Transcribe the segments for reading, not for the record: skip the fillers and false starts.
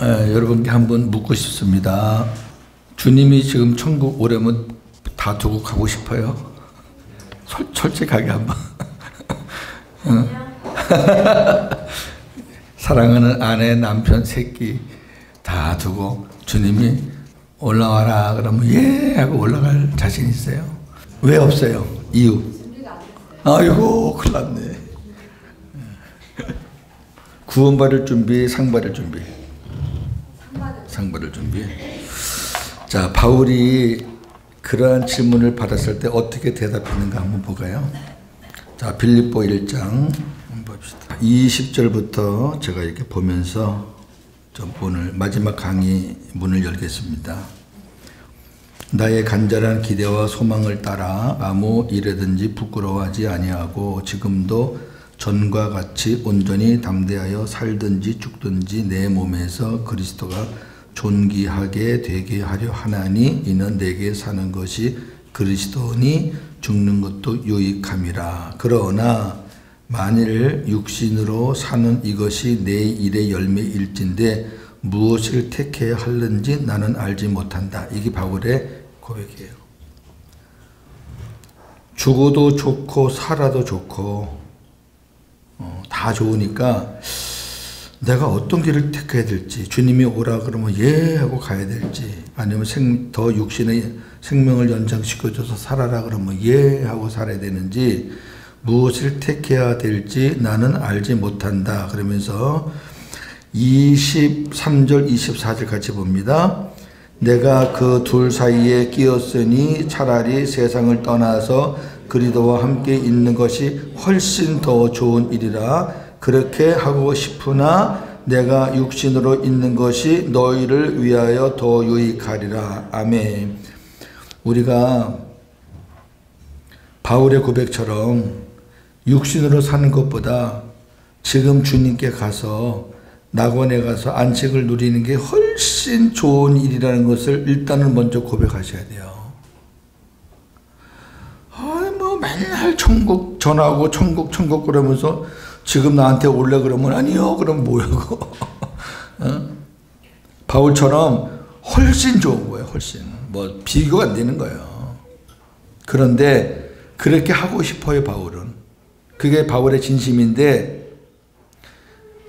여러분께 한번 묻고 싶습니다. 주님이 지금 천국 오려면 다 두고 가고 싶어요? 솔직하게 한번. 사랑하는 아내, 남편, 새끼 다 두고 주님이 올라와라 그러면 예 하고 올라갈 자신 있어요? 왜 없어요? 이유? 아이고 큰일 났네. 구원받을 준비, 상 받을 준비. 상 받을 준비. 자, 바울이 그러한 질문을 받았을 때 어떻게 대답했는가 한번 볼까요? 자, 빌립보 1장 한번 봅시다. 20절부터 제가 이렇게 보면서 좀 오늘 마지막 강의 문을 열겠습니다. 나의 간절한 기대와 소망을 따라 아무 일에든지 부끄러워하지 아니하고 지금도 전과 같이 온전히 담대하여 살든지 죽든지 내 몸에서 그리스도가 존귀하게 되게 하려 하나니 이는 내게 사는 것이 그리스도니 죽는 것도 유익함이라. 그러나 만일 육신으로 사는 이것이 내 일의 열매일진데 무엇을 택해야 하는지 나는 알지 못한다. 이게 바울의 고백이에요. 죽어도 좋고 살아도 좋고 다 좋으니까 내가 어떤 길을 택해야 될지, 주님이 오라 그러면 예 하고 가야 될지, 아니면 더 육신의 생명을 연장시켜줘서 살아라 그러면 예 하고 살아야 되는지, 무엇을 택해야 될지 나는 알지 못한다. 그러면서 23절 24절 같이 봅니다. 내가 그 둘 사이에 끼었으니 차라리 세상을 떠나서 그리스도와 함께 있는 것이 훨씬 더 좋은 일이라. 그렇게 하고 싶으나 내가 육신으로 있는 것이 너희를 위하여 더 유익하리라. 아멘. 우리가 바울의 고백처럼 육신으로 사는 것보다 지금 주님께 가서 낙원에 가서 안식을 누리는 게 훨씬 좋은 일이라는 것을 일단은 먼저 고백하셔야 돼요. 맨날 천국 전하고 천국 그러면서 지금 나한테 올래 그러면 아니요. 그럼 뭐라고. 바울처럼 훨씬 좋은 거예요. 훨씬. 뭐 비교가 안 되는 거예요. 그런데 그렇게 하고 싶어요. 바울은. 그게 바울의 진심인데,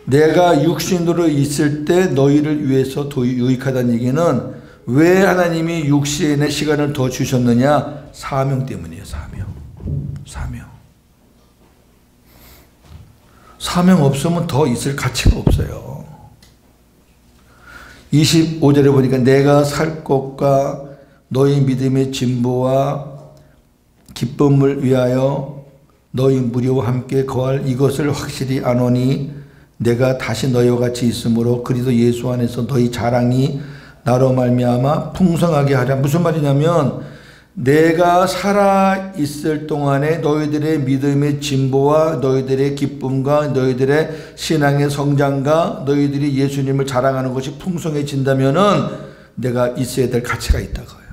내가 육신으로 있을 때 너희를 위해서 더 유익하다는 얘기는 왜 하나님이 육신의 시간을 더 주셨느냐? 사명 때문이에요. 사명 없으면 더 있을 가치가 없어요. 25절에 보니까 내가 살 것과 너희 믿음의 진보와 기쁨을 위하여 너희 무리와 함께 거할 이것을 확실히 아노니 내가 다시 너희와 같이 있으므로 그리스도 예수 안에서 너희 자랑이 나로 말미암아 풍성하게 하랴. 무슨 말이냐면 내가 살아있을 동안에 너희들의 믿음의 진보와 너희들의 기쁨과 너희들의 신앙의 성장과 너희들이 예수님을 자랑하는 것이 풍성해진다면은 내가 있어야 될 가치가 있다고요.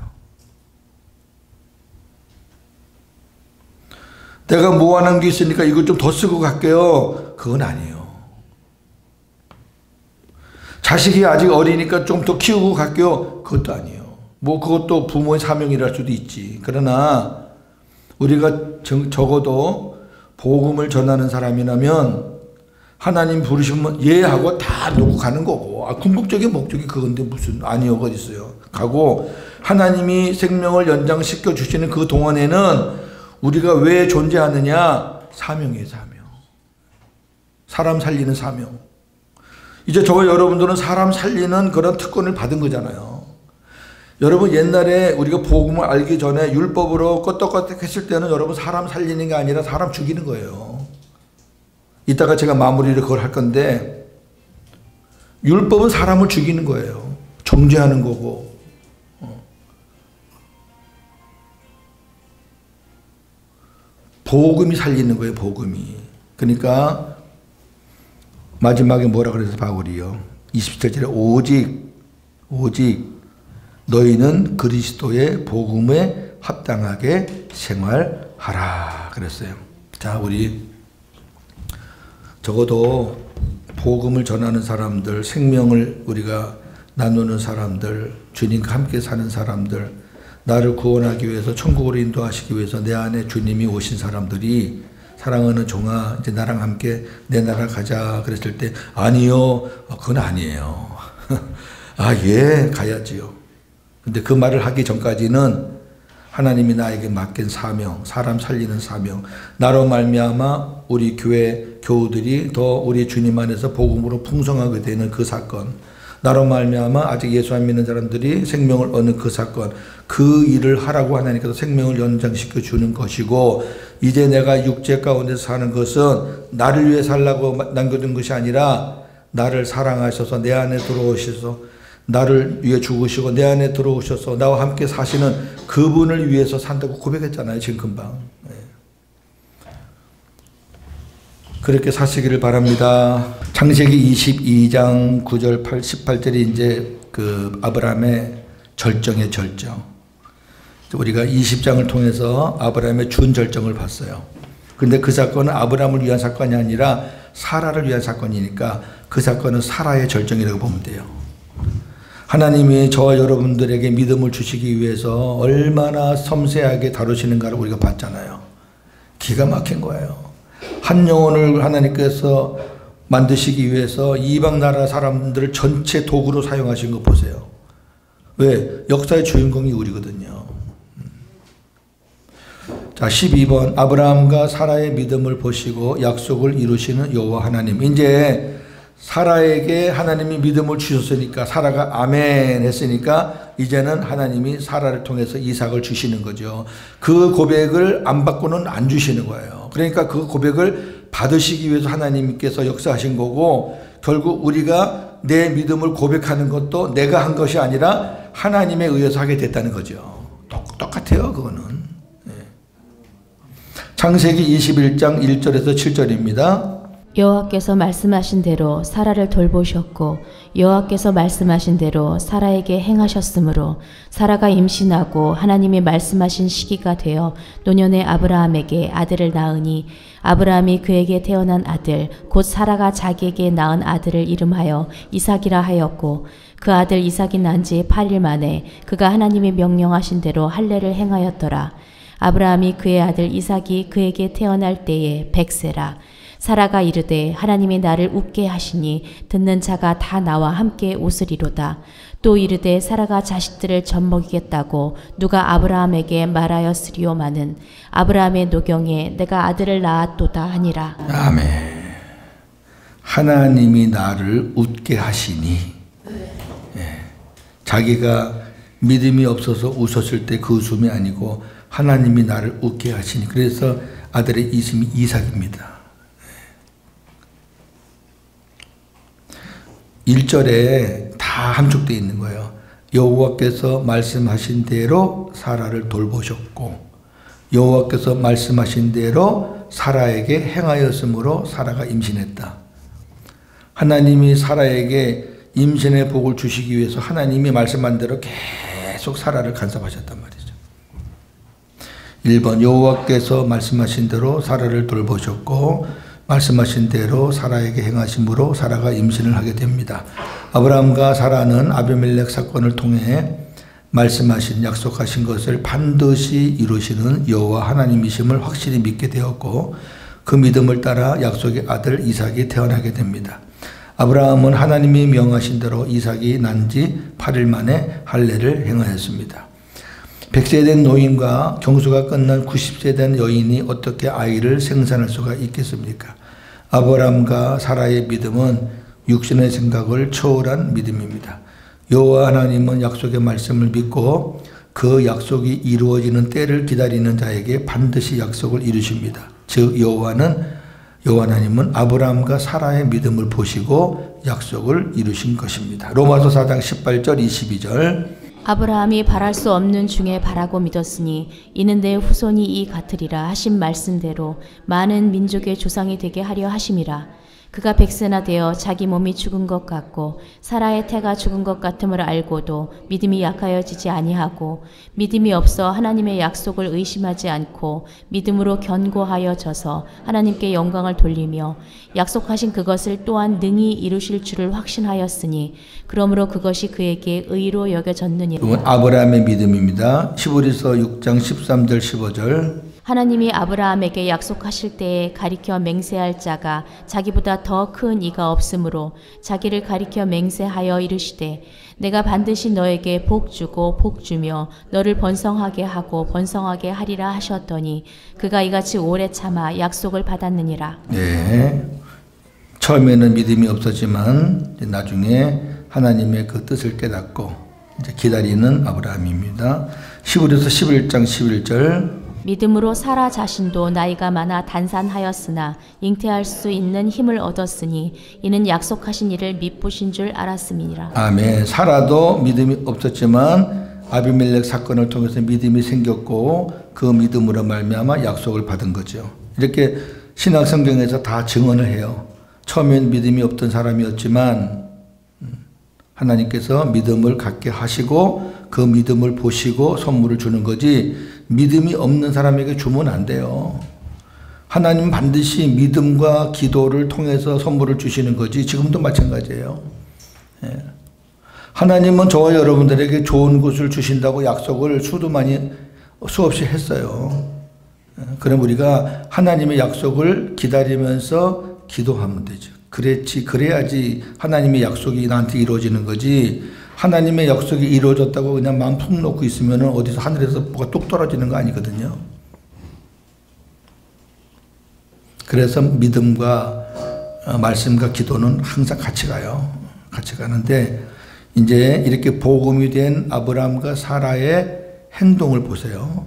내가 모아놓은 게 있으니까 이거 좀 더 쓰고 갈게요. 그건 아니에요. 자식이 아직 어리니까 좀 더 키우고 갈게요. 그것도 아니에요. 뭐 그것도 부모의 사명이랄 수도 있지. 그러나 우리가 적어도 복음을 전하는 사람이라면 하나님 부르시면 예 하고 다 놓고 가는 거고, 궁극적인 목적이 그건데 무슨 아니요 어디 있어요. 가고 하나님이 생명을 연장시켜 주시는 그 동안에는 우리가 왜 존재하느냐? 사명이에요. 사람 살리는 사명. 이제 저와 여러분들은 사람 살리는 그런 특권을 받은 거잖아요. 여러분 옛날에 우리가 복음을 알기 전에 율법으로 껐떡껐떡 했을 때는 여러분 사람 살리는 게 아니라 사람 죽이는 거예요. 이따가 제가 마무리를 그걸 할 건데, 율법은 사람을 죽이는 거예요. 정죄하는 거고. 복음이 살리는 거예요. 복음이. 그러니까 마지막에 뭐라 그래서 바울이요. 27절에 오직 너희는 그리스도의 복음에 합당하게 생활하라 그랬어요. 자, 우리 적어도 복음을 전하는 사람들, 생명을 우리가 나누는 사람들, 주님과 함께 사는 사람들, 나를 구원하기 위해서 천국으로 인도하시기 위해서 내 안에 주님이 오신 사람들이 사랑하는 종아 이제 나랑 함께 내 나라 가자 그랬을 때 아니요 그건 아니에요. 아 예 가야지요. 근데 그 말을 하기 전까지는 하나님이 나에게 맡긴 사명, 사람 살리는 사명, 나로 말미암아 우리 교회 교우들이 더 우리 주님 안에서 복음으로 풍성하게 되는 그 사건, 나로 말미암아 아직 예수 안 믿는 사람들이 생명을 얻는 그 사건, 그 일을 하라고 하나님께서 생명을 연장시켜 주는 것이고, 이제 내가 육체 가운데 사는 것은 나를 위해 살라고 남겨둔 것이 아니라 나를 사랑하셔서 내 안에 들어오셔서 나를 위해 죽으시고 내 안에 들어오셔서 나와 함께 사시는 그분을 위해서 산다고 고백했잖아요, 지금 금방. 그렇게 사시기를 바랍니다. 창세기 22장 9절 18절이 이제 그 아브라함의 절정의 절정. 우리가 20장을 통해서 아브라함의 준절정을 봤어요. 그런데 그 사건은 아브라함을 위한 사건이 아니라 사라를 위한 사건이니까 그 사건은 사라의 절정이라고 보면 돼요. 하나님이 저와 여러분들에게 믿음을 주시기 위해서 얼마나 섬세하게 다루시는가를 우리가 봤잖아요. 기가 막힌 거예요. 한 영혼을 하나님께서 만드시기 위해서 이방 나라 사람들을 전체 도구로 사용하신 거 보세요. 왜? 역사의 주인공이 우리거든요. 자, 12번 아브라함과 사라의 믿음을 보시고 약속을 이루시는 여호와 하나님. 이제 사라에게 하나님이 믿음을 주셨으니까, 사라가 아멘 했으니까 이제는 하나님이 사라를 통해서 이삭을 주시는 거죠. 그 고백을 안 받고는 안 주시는 거예요. 그러니까 그 고백을 받으시기 위해서 하나님께서 역사하신 거고, 결국 우리가 내 믿음을 고백하는 것도 내가 한 것이 아니라 하나님에 의해서 하게 됐다는 거죠. 똑같아요, 그거는. 창세기 21장 1절에서 7절입니다. 여호와께서 말씀하신 대로 사라를 돌보셨고 여호와께서 말씀하신 대로 사라에게 행하셨으므로 사라가 임신하고 하나님이 말씀하신 시기가 되어 노년의 아브라함에게 아들을 낳으니 아브라함이 그에게 태어난 아들 곧 사라가 자기에게 낳은 아들을 이름하여 이삭이라 하였고 그 아들 이삭이 난 지 8일 만에 그가 하나님이 명령하신 대로 할례를 행하였더라. 아브라함이 그의 아들 이삭이 그에게 태어날 때에 100세라. 사라가 이르되 하나님이 나를 웃게 하시니 듣는 자가 다 나와 함께 웃으리로다. 또 이르되 사라가 자식들을 젖먹이겠다고 누가 아브라함에게 말하였으리오마는 아브라함의 노경에 내가 아들을 낳았도다 하니라. 아멘. 하나님이 나를 웃게 하시니. 자기가 믿음이 없어서 웃었을 때 그 웃음이 아니고 하나님이 나를 웃게 하시니. 그래서 아들의 이름이 이삭입니다. 1절에 다 함축되어 있는 거예요. 여호와께서 말씀하신 대로 사라를 돌보셨고 여호와께서 말씀하신 대로 사라에게 행하였으므로 사라가 임신했다. 하나님이 사라에게 임신의 복을 주시기 위해서 하나님이 말씀한 대로 계속 사라를 간섭하셨단 말이죠. 1번 여호와께서 말씀하신 대로 사라를 돌보셨고 말씀하신 대로 사라에게 행하심으로 사라가 임신을 하게 됩니다. 아브라함과 사라는 아비멜렉 사건을 통해 말씀하신 약속하신 것을 반드시 이루시는 여호와 하나님이심을 확실히 믿게 되었고 그 믿음을 따라 약속의 아들 이삭이 태어나게 됩니다. 아브라함은 하나님이 명하신 대로 이삭이 난 지 8일 만에 할례를 행하였습니다. 100세 된 노인과 경수가 끝난 90세 된 여인이 어떻게 아이를 생산할 수가 있겠습니까? 아브라함과 사라의 믿음은 육신의 생각을 초월한 믿음입니다. 여호와 하나님은 약속의 말씀을 믿고 그 약속이 이루어지는 때를 기다리는 자에게 반드시 약속을 이루십니다. 즉 여호와 하나님은 아브라함과 사라의 믿음을 보시고 약속을 이루신 것입니다. 로마서 4장 18절 22절 아브라함이 바랄 수 없는 중에 바라고 믿었으니 이는 내 후손이 이 같으리라 하신 말씀대로 많은 민족의 조상이 되게 하려 하심이라. 그가 백세나 되어 자기 몸이 죽은 것 같고 사라의 태가 죽은 것 같음을 알고도 믿음이 약하여지지 아니하고 믿음이 없어 하나님의 약속을 의심하지 않고 믿음으로 견고하여져서 하나님께 영광을 돌리며 약속하신 그것을 또한 능히 이루실 줄을 확신하였으니 그러므로 그것이 그에게 의로 여겨졌느니라. 이건 아브라함의 믿음입니다. 히브리서 6장 13절 15절. 하나님이 아브라함에게 약속하실 때에 가리켜 맹세할 자가 자기보다 더 큰 이가 없으므로 자기를 가리켜 맹세하여 이르시되 내가 반드시 너에게 복 주고 복 주며 너를 번성하게 하고 번성하게 하리라 하셨더니 그가 이같이 오래 참아 약속을 받았느니라. 네. 처음에는 믿음이 없었지만 나중에 하나님의 그 뜻을 깨닫고 이제 기다리는 아브라함입니다. 히브리서 11장 11절. 믿음으로 사라 자신도 나이가 많아 단산하였으나 잉태할 수 있는 힘을 얻었으니 이는 약속하신 이를 믿으신 줄 알았음이니라. 아멘. 사라도 믿음이 없었지만 아비멜렉 사건을 통해서 믿음이 생겼고 그 믿음으로 말미암아 약속을 받은 거죠. 이렇게 신약 성경에서 다 증언을 해요. 처음엔 믿음이 없던 사람이었지만 하나님께서 믿음을 갖게 하시고 그 믿음을 보시고 선물을 주는 거지 믿음이 없는 사람에게 주면 안 돼요. 하나님은 반드시 믿음과 기도를 통해서 선물을 주시는 거지 지금도 마찬가지예요. 예. 하나님은 저와 여러분들에게 좋은 것을 주신다고 약속을 수없이 했어요. 예. 그럼 우리가 하나님의 약속을 기다리면서 기도하면 되죠. 그래야지 하나님의 약속이 나한테 이루어지는 거지 하나님의 약속이 이루어졌다고 그냥 마음 푹 놓고 있으면 어디서 하늘에서 뭐가 뚝 떨어지는 거 아니거든요. 그래서 믿음과 말씀과 기도는 항상 같이 가요. 같이 가는데 이제 이렇게 복음이 된 아브라함과 사라의 행동을 보세요.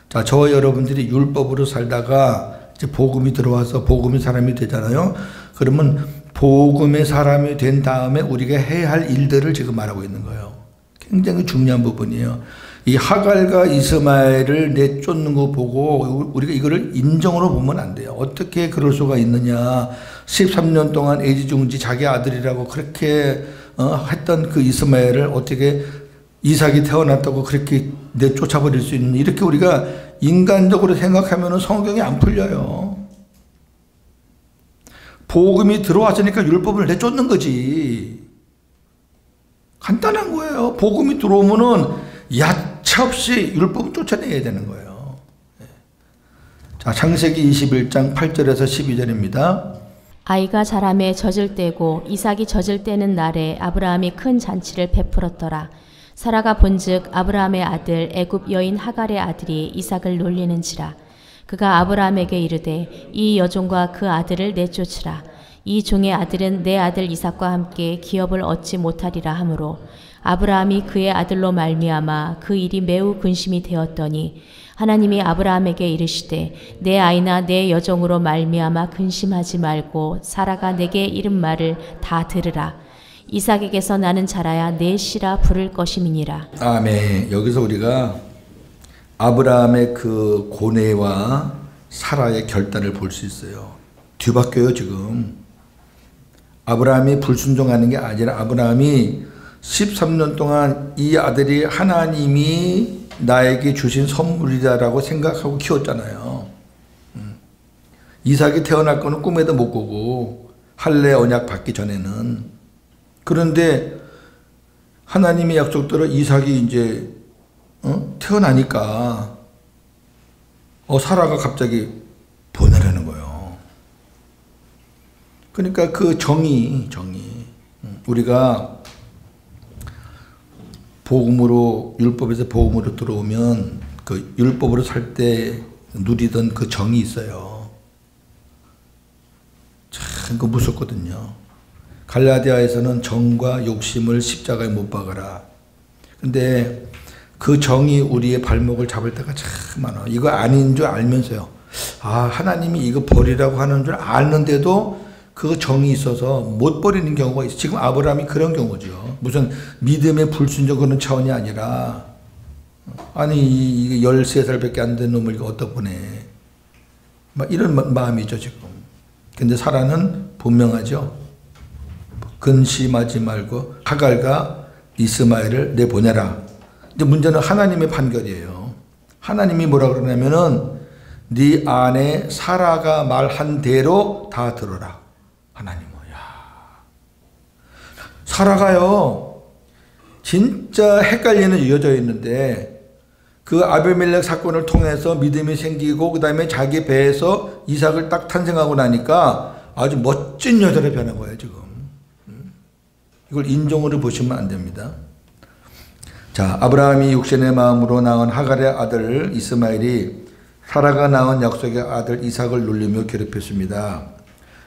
자, 저와 여러분들이 율법으로 살다가 이제 복음이 들어와서 복음의 사람이 되잖아요. 그러면 복음의 사람이 된 다음에 우리가 해야 할 일들을 지금 말하고 있는 거예요. 굉장히 중요한 부분이에요. 이 하갈과 이스마엘을 내쫓는 거 보고 우리가 이거를 인정으로 보면 안 돼요. 어떻게 그럴 수가 있느냐. 13년 동안 애지중지 자기 아들이라고 그렇게 했던 그 이스마엘을 어떻게 이삭이 태어났다고 그렇게 내쫓아버릴 수 있는, 이렇게 우리가 인간적으로 생각하면 성경이 안 풀려요. 복음이 들어왔으니까 율법을 내쫓는 거지. 간단한 거예요. 복음이 들어오면은 야채없이 율법을 쫓아내야 되는 거예요. 자, 창세기 21장 8절에서 12절입니다. 아이가 자라매 젖을 떼고 이삭이 젖을 떼는 날에 아브라함이 큰 잔치를 베풀었더라. 사라가 본즉 아브라함의 아들 애굽 여인 하갈의 아들이 이삭을 놀리는지라. 그가 아브라함에게 이르되 이 여종과 그 아들을 내쫓으라. 이 종의 아들은 내 아들 이삭과 함께 기업을 얻지 못하리라 하므로 아브라함이 그의 아들로 말미암아 그 일이 매우 근심이 되었더니 하나님이 아브라함에게 이르시되 내 아이나 내 여종으로 말미암아 근심하지 말고 사라가 내게 이른 말을 다 들으라. 이삭에게서 나는 자라야 내 씨라 부를 것임이니라. 아멘. 여기서 우리가 아브라함의 그 고뇌와 사라의 결단을 볼 수 있어요. 뒤바뀌어요 지금. 아브라함이 불순종하는 게 아니라 아브라함이 13년 동안 이 아들이 하나님이 나에게 주신 선물이다라고 생각하고 키웠잖아요. 이삭이 태어날 거는 꿈에도 못 꾸고 할례 언약 받기 전에는. 그런데 하나님의 약속대로 이삭이 이제 태어나니까 사라가 갑자기 보내라는 거예요. 그러니까 그 정의 우리가 복음으로, 율법에서 복음으로 들어오면 그 율법으로 살 때 누리던 그 정이 있어요. 참 그 무섭거든요. 갈라디아에서는 정과 욕심을 십자가에 못 박아라. 근데 그 정이 우리의 발목을 잡을 때가 참 많아. 이거 아닌 줄 알면서요. 하나님이 이거 버리라고 하는 줄 아는데도 그 정이 있어서 못 버리는 경우가 있어요. 지금 아브라함이 그런 경우죠. 무슨 믿음의 불순종 그런 차원이 아니라, 아니 이게 13살밖에 안 된 놈을 이거 어디다 보내. 막 이런 마음이죠 지금. 근데 사라는 분명하죠. 근심하지 말고 하갈과 이스마엘을 내보내라. 이제 문제는 하나님의 판결이에요. 하나님이 뭐라 그러냐면은 네 아내 사라가 말한 대로 다 들어라. 하나님은 사라가요 진짜 헷갈리는 여자였는데 그 아비멜렉 사건을 통해서 믿음이 생기고 그 다음에 자기 배에서 이삭을 딱 탄생하고 나니까 아주 멋진 여자로 변한 거예요 지금. 이걸 인종으로 보시면 안 됩니다. 자, 아브라함이 육신의 마음으로 낳은 하갈의 아들 이스마엘이 사라가 낳은 약속의 아들 이삭을 놀리며 괴롭혔습니다.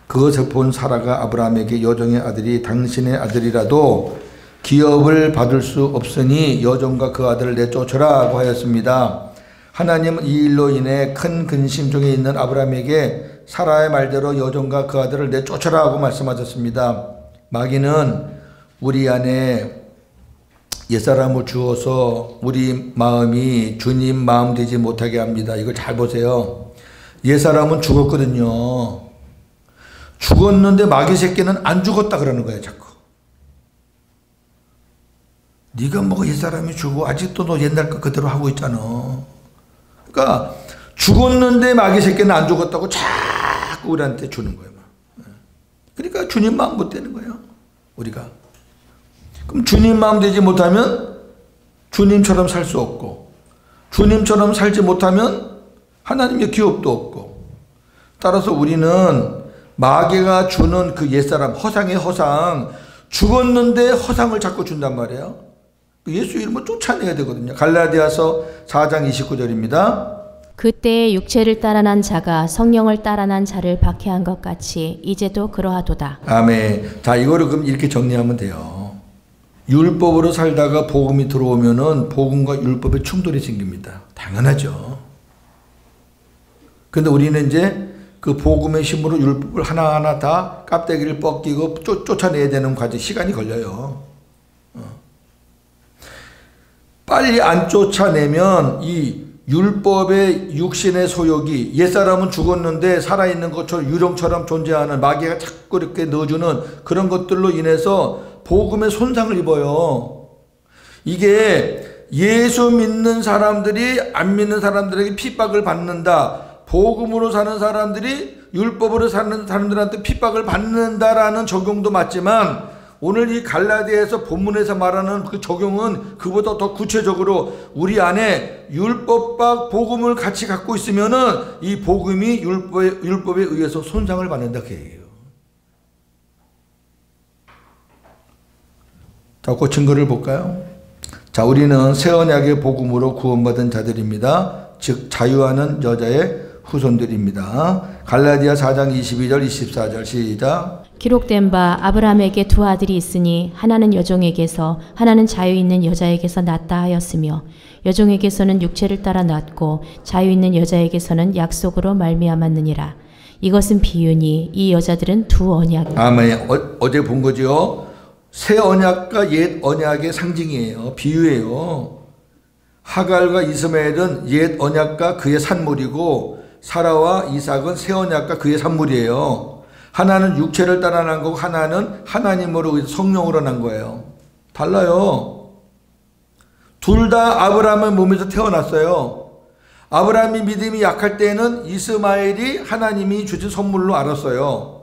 그것을 본 사라가 아브라함에게 여종의 아들이 당신의 아들이라도 기업을 받을 수 없으니 여종과 그 아들을 내쫓으라고 하였습니다. 하나님은 이 일로 인해 큰 근심 중에 있는 아브라함에게 사라의 말대로 여종과 그 아들을 내쫓으라고 말씀하셨습니다. 마귀는 우리 안에 옛사람을 주어서 우리 마음이 주님 마음 되지 못하게 합니다. 이걸 잘 보세요. 옛사람은 죽었거든요. 죽었는데 마귀 새끼는 안 죽었다 그러는 거예요 자꾸. 네가 뭐 옛사람이 죽고 아직도 너 옛날 거 그대로 하고 있잖아. 그러니까 죽었는데 마귀 새끼는 안 죽었다고 자꾸 우리한테 주는 거예요. 그러니까 주님 마음 못 되는 거예요 우리가. 그럼 주님 마음 되지 못하면 주님처럼 살 수 없고, 주님처럼 살지 못하면 하나님의 기업도 없고, 따라서 우리는 마귀가 주는 그 옛사람, 허상의 허상, 죽었는데 허상을 자꾸 준단 말이에요. 예수 이름을 쫓아내야 되거든요. 갈라디아서 4장 29절입니다. 그때의 육체를 따라난 자가 성령을 따라난 자를 박해한 것 같이 이제도 그러하도다. 아멘. 자, 이거를 그럼 이렇게 정리하면 돼요. 율법으로 살다가 복음이 들어오면은 복음과 율법에 충돌이 생깁니다. 당연하죠. 근데 우리는 이제 그 복음의 힘으로 율법을 하나하나 다 껍데기를 벗기고 쫓아내야 되는 과정, 시간이 걸려요. 빨리 안 쫓아내면 이 율법의 육신의 소욕이, 옛사람은 죽었는데 살아있는 것처럼 유령처럼 존재하는 마귀가 자꾸 이렇게 넣어주는 그런 것들로 인해서 복음의 손상을 입어요. 이게 예수 믿는 사람들이 안 믿는 사람들에게 핍박을 받는다. 복음으로 사는 사람들이 율법으로 사는 사람들한테 핍박을 받는다라는 적용도 맞지만, 오늘 이 갈라디아에서 본문에서 말하는 그 적용은 그보다 더 구체적으로 우리 안에 율법과 복음을 같이 갖고 있으면은 이 복음이 율법에 의해서 손상을 받는다 그 얘기예요. 자, 그 증거를 볼까요? 자, 우리는 새 언약의 복음으로 구원받은 자들입니다. 즉 자유하는 여자의 후손들입니다. 갈라디아 4장 22절 24절 시작. 기록된 바 아브라함에게 두 아들이 있으니 하나는 여종에게서 하나는 자유 있는 여자에게서 낳았다 하였으며 여종에게서는 육체를 따라 낳았고 자유 있는 여자에게서는 약속으로 말미암았느니라. 이것은 비유니 이 여자들은 두 언약. 아멘. 어제 본 거죠. 새 언약과 옛 언약의 상징이에요. 비유예요. 하갈과 이스마엘은 옛 언약과 그의 산물이고 사라와 이삭은 새 언약과 그의 산물이에요. 하나는 육체를 따라 난 거고 하나는 하나님으로 성령으로 난 거예요. 달라요. 둘 다 아브라함의 몸에서 태어났어요. 아브라함이 믿음이 약할 때는 이스마엘이 하나님이 주신 선물로 알았어요.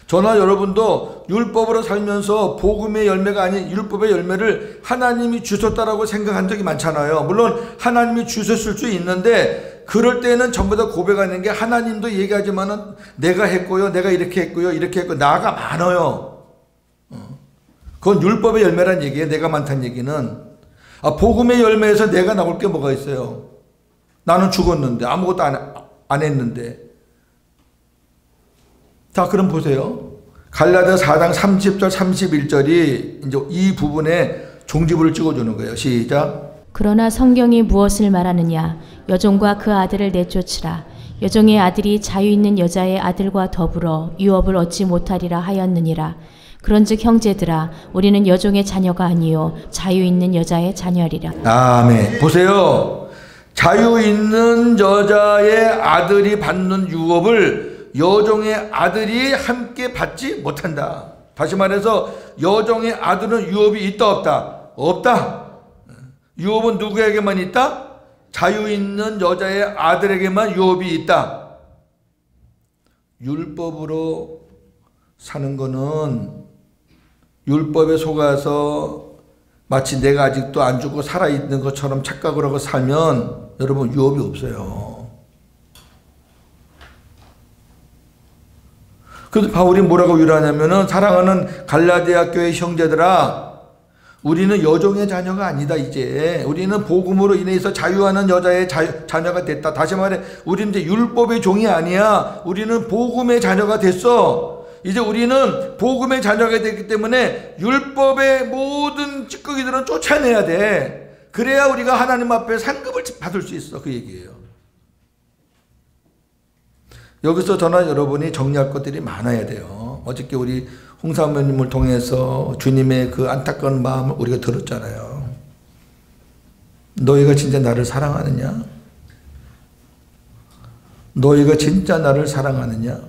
저나 여러분도 율법으로 살면서 복음의 열매가 아닌 율법의 열매를 하나님이 주셨다라고 생각한 적이 많잖아요. 물론 하나님이 주셨을 수 있는데 그럴 때는 전부 다 고백하는 게, 하나님도 얘기하지만은 내가 했고요, 내가 이렇게 했고요, 이렇게 했고, 나가 많아요. 그건 율법의 열매란 얘기예요. 내가 많다는 얘기는. 복음의 열매에서 내가 나올 게 뭐가 있어요? 나는 죽었는데, 아무것도 안 했는데. 자, 그럼 보세요. 갈라디아 4장 30절 31절이 이제 이 부분에 종지부를 찍어주는 거예요. 시작. 그러나 성경이 무엇을 말하느냐? 여종과 그 아들을 내쫓으라. 여종의 아들이 자유 있는 여자의 아들과 더불어 유업을 얻지 못하리라 하였느니라. 그런즉 형제들아, 우리는 여종의 자녀가 아니요 자유 있는 여자의 자녀리라. 아멘. 보세요. 자유 있는 여자의 아들이 받는 유업을 여종의 아들이 함께 받지 못한다. 다시 말해서 여종의 아들은 유업이 있다 없다? 없다. 유업은 누구에게만 있다? 자유 있는 여자의 아들에게만 유업이 있다. 율법으로 사는 거는 율법에 속아서 마치 내가 아직도 안 죽고 살아있는 것처럼 착각을 하고 살면 여러분 유업이 없어요. 그래서 바울이 뭐라고 위로하냐면은 사랑하는 갈라디아 교회 형제들아, 우리는 여종의 자녀가 아니다. 이제 우리는 복음으로 인해서 자유하는 여자의 자녀가 됐다. 다시 말해 우리는 이제 율법의 종이 아니야. 우리는 복음의 자녀가 됐어. 이제 우리는 복음의 자녀가 됐기 때문에 율법의 모든 찌꺼기들은 쫓아내야 돼. 그래야 우리가 하나님 앞에 상급을 받을 수 있어. 그 얘기예요. 여기서 저나 여러분이 정리할 것들이 많아야 돼요. 어저께 우리 홍사모님을 통해서 주님의 그 안타까운 마음을 우리가 들었잖아요. 너희가 진짜 나를 사랑하느냐? 너희가 진짜 나를 사랑하느냐?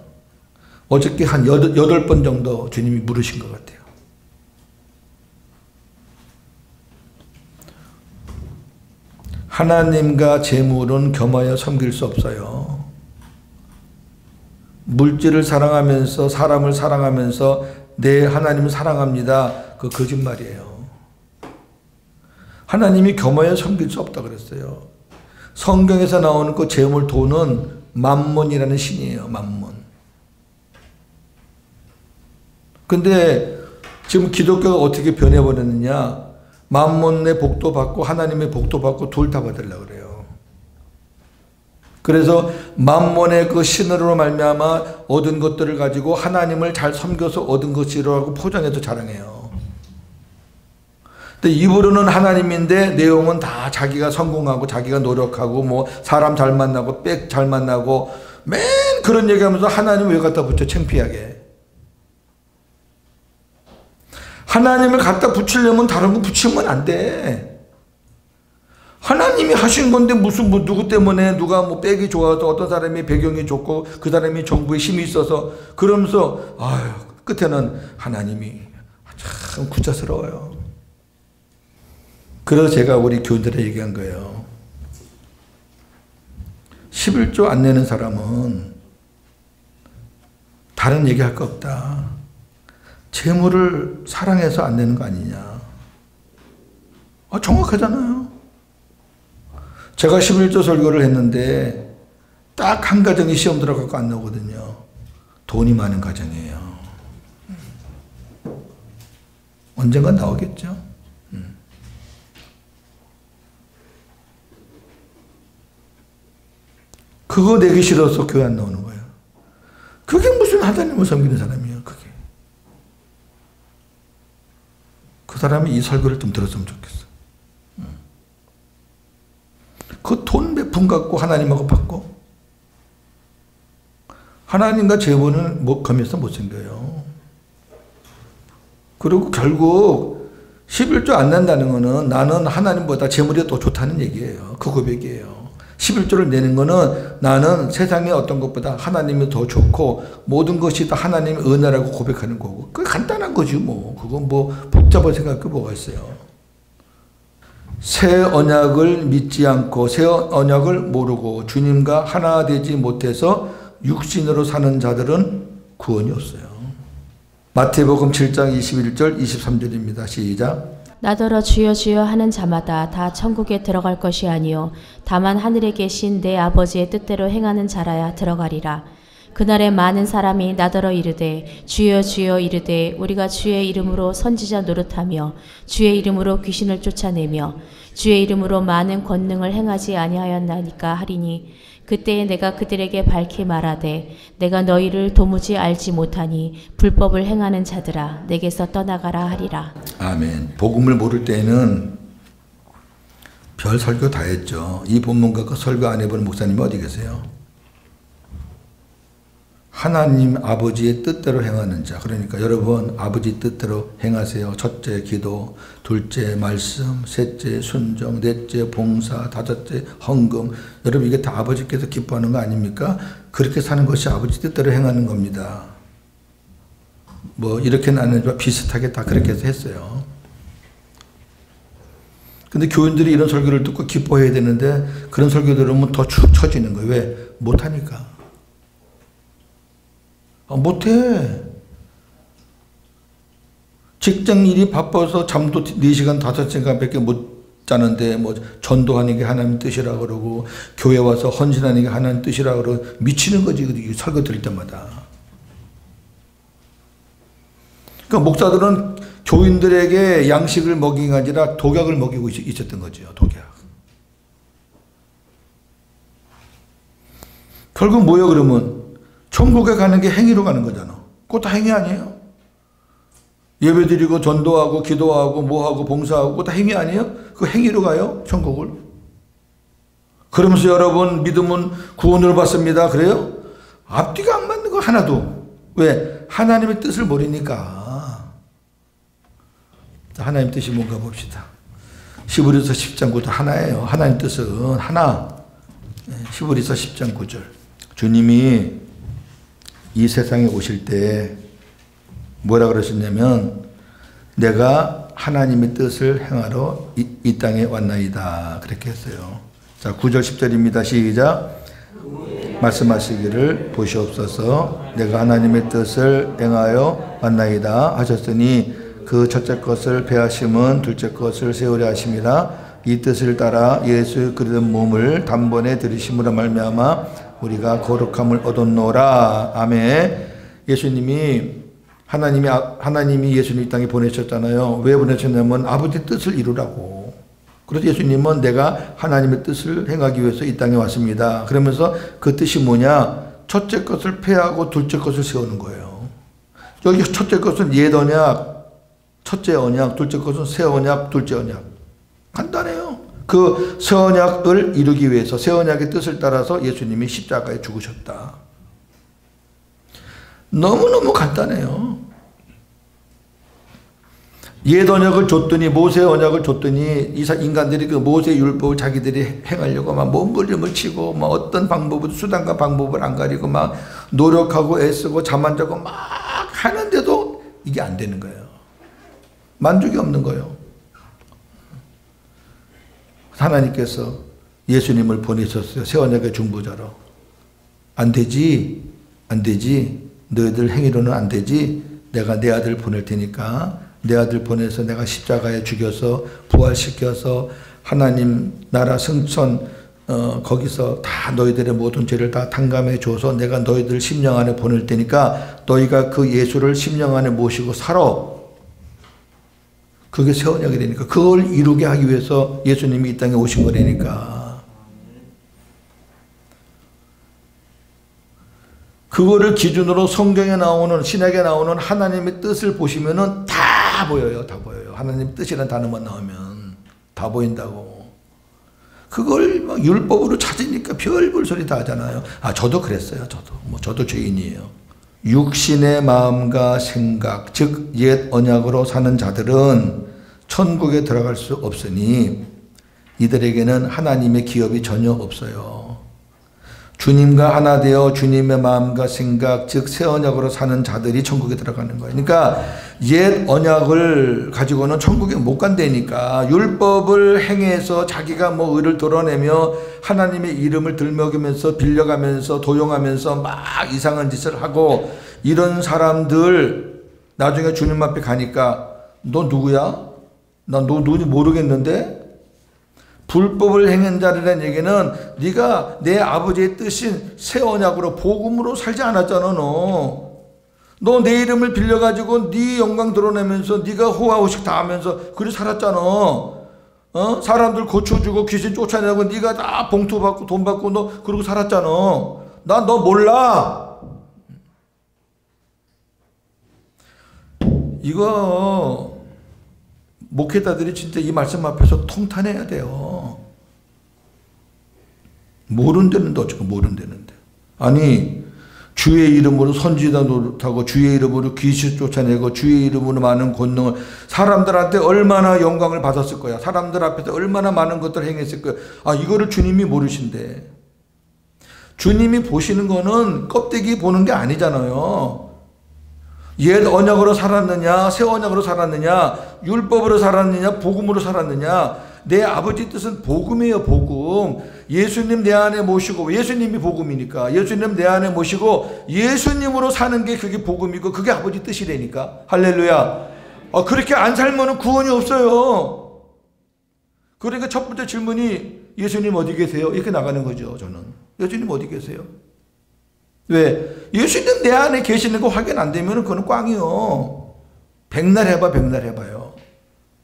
어저께 한 8번 정도 주님이 물으신 것 같아요. 하나님과 재물은 겸하여 섬길 수 없어요. 물질을 사랑하면서 사람을 사랑하면서 내 하나님을 사랑합니다. 그 거짓말이에요. 하나님이 겸하여 섬길 수 없다 그랬어요. 성경에서 나오는 그 재물 돈은 맘몬이라는 신이에요. 맘몬. 근데 지금 기독교가 어떻게 변해버렸느냐? 맘몬의 복도 받고 하나님의 복도 받고 둘 다 받으려고 그래요. 그래서 맘몬의 그 신으로 말미암아 얻은 것들을 가지고 하나님을 잘 섬겨서 얻은 것이라고 포장해서 자랑해요. 근데 입으로는 하나님인데 내용은 다 자기가 성공하고 자기가 노력하고 뭐 사람 잘 만나고 빽 잘 만나고 맨 그런 얘기하면서 하나님 왜 갖다 붙여? 창피하게. 하나님을 갖다 붙이려면 다른 거 붙이면 안 돼. 하나님이 하신 건데 무슨 뭐 누구 때문에 누가 뭐 빽이 좋아서 어떤 사람이 배경이 좋고 그 사람이 정부에 힘이 있어서 그러면서 아유 끝에는 하나님이 참 구차스러워요. 그래서 제가 우리 교인들에 얘기한 거예요. 11조 안 내는 사람은 다른 얘기할 거 없다. 재물을 사랑해서 안 내는 거 아니냐. 정확하잖아요. 제가 11조 설교를 했는데 딱 한 가정이 시험 들어가고 안 나오거든요. 돈이 많은 가정이에요. 언젠간 나오겠죠. 그거 내기 싫어서 교회 안 나오는 거예요. 그게 무슨 하나님을 섬기는 사람이에요. 그게. 그 사람이 이 설교를 좀 들었으면 좋겠어. 그 돈 몇 푼 갖고 하나님하고 받고 하나님과 재물은 못 가면서 못 생겨요. 그리고 결국 11조 안 낸다는 거는 나는 하나님보다 재물이 더 좋다는 얘기예요. 그 고백이에요. 11조를 내는 거는 나는 세상의 어떤 것보다 하나님이 더 좋고 모든 것이 다 하나님의 은혜라고 고백하는 거고 그게 간단한 거지 뭐. 그건 뭐 복잡하게 생각할 게 뭐가 있어요. 새 언약을 믿지 않고 새 언약을 모르고 주님과 하나 되지 못해서 육신으로 사는 자들은 구원이 없어요. 마태복음 7장 21절 23절입니다. 시작. 나더러 주여 주여 하는 자마다 다 천국에 들어갈 것이 아니요 다만 하늘에 계신 내 아버지의 뜻대로 행하는 자라야 들어가리라. 그날에 많은 사람이 나더러 이르되 주여 주여 이르되 우리가 주의 이름으로 선지자 노릇하며 주의 이름으로 귀신을 쫓아내며 주의 이름으로 많은 권능을 행하지 아니하였나이까 하리니 그때에 내가 그들에게 밝히 말하되 내가 너희를 도무지 알지 못하니 불법을 행하는 자들아 내게서 떠나가라 하리라. 아멘. 복음을 모를 때는 별 설교 다 했죠. 이 본문 갖고 설교 안 해본 목사님이 어디 계세요? 하나님 아버지의 뜻대로 행하는 자. 그러니까 여러분 아버지 뜻대로 행하세요. 첫째 기도, 둘째 말씀, 셋째 순종, 넷째 봉사, 다섯째 헌금. 여러분 이게 다 아버지께서 기뻐하는 거 아닙니까? 그렇게 사는 것이 아버지 뜻대로 행하는 겁니다. 뭐 이렇게는 안 해도 비슷하게 다 그렇게 해서 했어요. 근데 교인들이 이런 설교를 듣고 기뻐해야 되는데 그런 설교 들으면 더 축 처지는 거예요. 왜? 못하니까. 못해. 직장 일이 바빠서 잠도 4시간, 5시간 밖에 못 자는데 뭐 전도하는 게 하나님 뜻이라고 그러고 교회 와서 헌신하는 게 하나님 뜻이라고 그러고 미치는 거지. 설교 들을 때마다. 그러니까 목사들은 교인들에게 양식을 먹이는 게 아니라 독약을 먹이고 있었던 거죠. 독약. 결국 뭐예요 그러면? 천국에 가는 게 행위로 가는 거잖아. 그거 다 행위 아니에요? 예배 드리고 전도하고 기도하고 뭐하고 봉사하고 그거 다 행위 아니에요? 그 행위로 가요? 천국을. 그러면서 여러분 믿음은 구원으로 받습니다. 그래요? 앞뒤가 안 맞는 거 하나도. 왜? 하나님의 뜻을 모르니까. 하나님 뜻이 뭔가 봅시다. 히브리서 10장 9절 하나예요. 하나님 뜻은 하나. 히브리서 10장 9절. 주님이 이 세상에 오실 때 뭐라 그러셨냐면 내가 하나님의 뜻을 행하러 이 땅에 왔나이다. 그렇게 했어요. 자, 9절 10절입니다. 시작. 말씀하시기를 보시옵소서 내가 하나님의 뜻을 행하여 왔나이다 하셨으니 그 첫째 것을 배하심은 둘째 것을 세우려 하심이라. 이 뜻을 따라 예수 그리스도의 몸을 단번에 들이심으로 말미암아 우리가 거룩함을 얻었노라. 아멘. 하나님이 예수님 이 땅에 보내셨잖아요. 왜 보내셨냐면 아버지 뜻을 이루라고. 그래서 예수님은 내가 하나님의 뜻을 행하기 위해서 이 땅에 왔습니다. 그러면서 그 뜻이 뭐냐? 첫째 것을 폐하고 둘째 것을 세우는 거예요. 여기 첫째 것은 옛 언약, 첫째 언약, 둘째 것은 새 언약, 둘째 언약. 간단해요. 그 새 언약을 이루기 위해서 새 언약의 뜻을 따라서 예수님이 십자가에 죽으셨다. 너무너무 간단해요. 옛 언약을 줬더니 모세 언약을 줬더니 인간들이 그 모세 율법을 자기들이 행하려고 막 몸부림을 치고 막 어떤 방법을 수단과 방법을 안 가리고 막 노력하고 애쓰고 잠 안 자고 막 하는데도 이게 안 되는 거예요. 만족이 없는 거예요. 하나님께서 예수님을 보내셨어요. 새 언약의 중보자로. 안 되지. 안 되지. 너희들 행위로는 안 되지. 내가 내 아들 보낼 테니까 내 아들 보내서 내가 십자가에 죽여서 부활시켜서 하나님 나라 승천 거기서 다 너희들의 모든 죄를 다 탕감해 줘서 내가 너희들 심령 안에 보낼 테니까 너희가 그 예수를 심령 안에 모시고 살아. 그게 새 언약이 되니까 그걸 이루게 하기 위해서 예수님이 이 땅에 오신 거라니까. 그거를 기준으로 성경에 나오는 신약에 나오는 하나님의 뜻을 보시면은 다 보여요. 다 보여요. 하나님 뜻이라는 단어만 나오면 다 보인다고. 그걸 막 율법으로 찾으니까 별별 소리 다 하잖아요. 저도 그랬어요. 저도 죄인이에요. 육신의 마음과 생각, 즉 옛 언약으로 사는 자들은 천국에 들어갈 수 없으니 이들에게는 하나님의 기업이 전혀 없어요. 주님과 하나 되어 주님의 마음과 생각, 즉 새 언약으로 사는 자들이 천국에 들어가는 거예요. 그러니까 옛 언약을 가지고는 천국에 못 간다니까. 율법을 행해서 자기가 뭐 의를 드러내며 하나님의 이름을 들먹이면서 빌려가면서 도용하면서 막 이상한 짓을 하고 이런 사람들 나중에 주님 앞에 가니까 너 누구야? 나 너 누군지 모르겠는데? 불법을 행한 자라는 얘기는 네가 내 아버지의 뜻인 새 언약으로 복음으로 살지 않았잖아. 너 내 이름을 빌려가지고 네 영광 드러내면서 네가 호화호식 다 하면서 그렇게 살았잖아. 사람들 고쳐주고 귀신 쫓아내고 네가 다 봉투 받고 돈 받고 너 그러고 살았잖아. 난 너 몰라. 이거 목회자들이 진짜 이 말씀 앞에서 통탄해야 돼요. 모른다는데 어쩌고 모른다는데. 아니 주의 이름으로 선지자 노릇하고 주의 이름으로 귀신 쫓아내고 주의 이름으로 많은 권능을 사람들한테 얼마나 영광을 받았을 거야. 사람들 앞에서 얼마나 많은 것들을 행했을 거야. 아, 이거를 주님이 모르신대. 주님이 보시는 거는 껍데기 보는 게 아니잖아요. 옛 언약으로 살았느냐 새 언약으로 살았느냐 율법으로 살았느냐 복음으로 살았느냐. 내 아버지 뜻은 복음이에요. 복음. 예수님 내 안에 모시고 예수님이 복음이니까 예수님 내 안에 모시고 예수님으로 사는 게 그게 복음이고 그게 아버지 뜻이라니까. 할렐루야. 그렇게 안 살면 구원이 없어요. 그러니까 첫 번째 질문이 예수님 어디 계세요? 이렇게 나가는 거죠. 저는 예수님 어디 계세요? 왜? 예수님 내 안에 계시는 거 확인 안 되면 그건 꽝이요. 백날 해봐 백날 해봐요.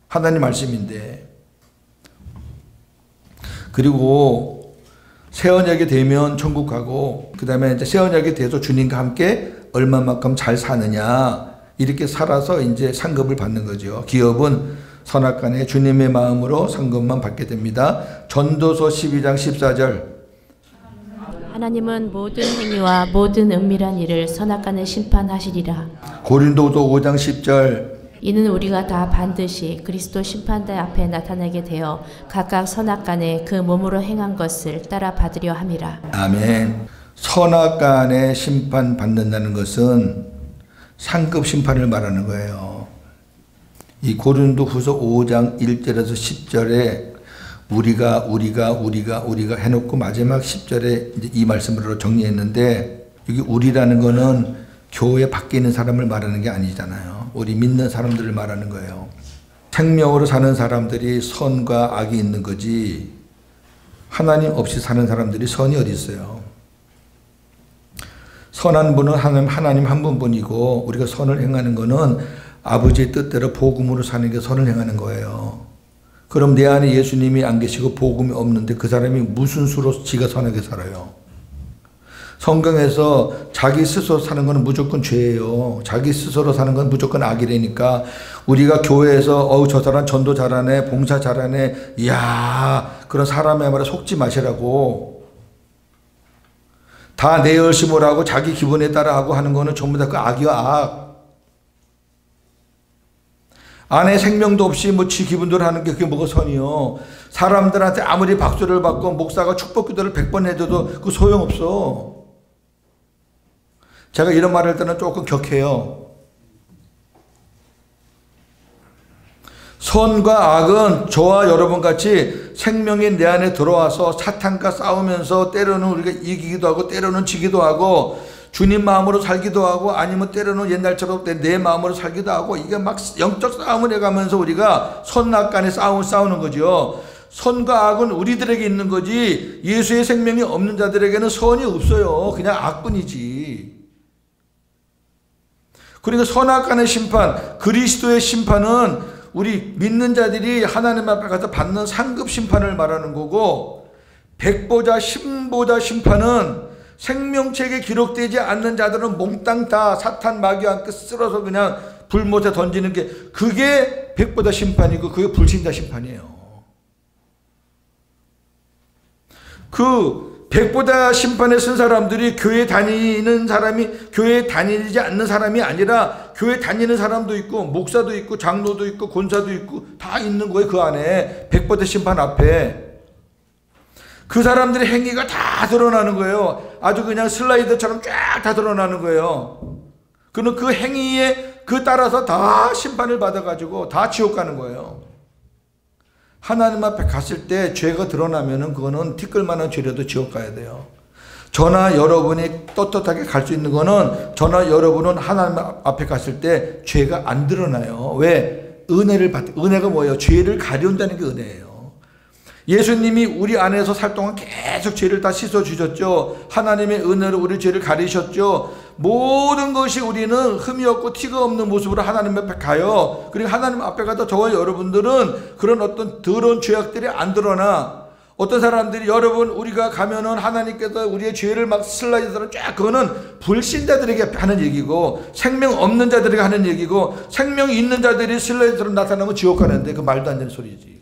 하나님 말씀인데. 그리고 새 언약이 되면 천국 가고 그 다음에 이제 새 언약이 돼서 주님과 함께 얼마만큼 잘 사느냐 이렇게 살아서 이제 상급을 받는 거죠. 기업은 선악간에 주님의 마음으로 상급만 받게 됩니다. 전도서 12장 14절 하나님은 모든 행위와 모든 은밀한 일을 선악간에 심판하시리라. 고린도서 5장 10절 이는 우리가 다 반드시 그리스도 심판대 앞에 나타나게 되어 각각 선악간에 그 몸으로 행한 것을 따라 받으려 함이라. 아멘. 선악간에 심판 받는다는 것은 상급 심판을 말하는 거예요. 이 고린도후서 5장 1절에서 10절에 우리가 해놓고 마지막 10절에 이제 이 말씀으로 정리했는데 여기 우리라는 거는 교회 밖에 있는 사람을 말하는 게 아니잖아요. 우리 믿는 사람들을 말하는 거예요. 생명으로 사는 사람들이 선과 악이 있는 거지 하나님 없이 사는 사람들이 선이 어디 있어요. 선한 분은 하나님 한 분뿐이고 우리가 선을 행하는 거는 아버지의 뜻대로 복음으로 사는 게 선을 행하는 거예요. 그럼 내 안에 예수님이 안 계시고 복음이 없는데 그 사람이 무슨 수로 지가 선하게 살아요. 성경에서 자기 스스로 사는 건 무조건 죄예요. 자기 스스로 사는 건 무조건 악이라니까. 우리가 교회에서 저 사람 전도 잘하네 봉사 잘하네 이야 그런 사람의 말에 속지 마시라고. 다 내 열심으로 하고 자기 기분에 따라 하고 하는 거는 전부 다 그 악이야 악. 안에 생명도 없이 지 기분대로 하는 게 그게 뭐가 선이요. 사람들한테 아무리 박수를 받고 목사가 축복 기도를 100번 해줘도 그 소용없어. 제가 이런 말을 할 때는 조금 격해요. 선과 악은 저와 여러분같이 생명이 내 안에 들어와서 사탄과 싸우면서 때로는 우리가 이기기도 하고 때로는 지기도 하고 주님 마음으로 살기도 하고 아니면 때로는 옛날처럼 내 마음으로 살기도 하고 이게 막 영적 싸움을 해가면서 우리가 선악 간의 싸우는 거죠. 선과 악은 우리들에게 있는 거지 예수의 생명이 없는 자들에게는 선이 없어요. 그냥 악뿐이지. 그러니까 선악 간의 심판, 그리스도의 심판은 우리 믿는 자들이 하나님 앞에 가서 받는 상급 심판을 말하는 거고 백보자 신보자 심판은 생명책에 기록되지 않는 자들은 몽땅 다 사탄 마귀와 함께 쓸어서 그냥 불못에 던지는 게 그게 백보자 심판이고 그게 불신자 심판이에요. 그 백보자 심판에 쓴 사람들이 교회 다니는 사람이 교회 다니지 않는 사람이 아니라 교회 다니는 사람도 있고 목사도 있고 장로도 있고 권사도 있고 다 있는 거예요. 그 안에 백보자 심판 앞에 그 사람들의 행위가 다 드러나는 거예요. 아주 그냥 슬라이드처럼 쫙 다 드러나는 거예요. 그는 그 행위에 그 따라서 다 심판을 받아가지고 다 지옥 가는 거예요. 하나님 앞에 갔을 때 죄가 드러나면은 그거는 티끌만한 죄라도 지옥 가야 돼요. 저나 여러분이 떳떳하게 갈 수 있는 거는 저나 여러분은 하나님 앞에 갔을 때 죄가 안 드러나요. 왜? 은혜가 뭐예요? 죄를 가려운다는 게 은혜예요. 예수님이 우리 안에서 살 동안 계속 죄를 다 씻어주셨죠. 하나님의 은혜로 우리 죄를 가리셨죠. 모든 것이 우리는 흠이 없고 티가 없는 모습으로 하나님 앞에 가요. 그리고 하나님 앞에 가서 저와 여러분들은 그런 어떤 더러운 죄악들이 안 드러나. 어떤 사람들이 여러분 우리가 가면은 하나님께서 우리의 죄를 막 슬라이드처럼 쫙 그거는 불신자들에게 하는 얘기고 생명 없는 자들에게 하는 얘기고 생명이 있는 자들이 슬라이드처럼 나타나면 지옥 가는데 그 말도 안 되는 소리지.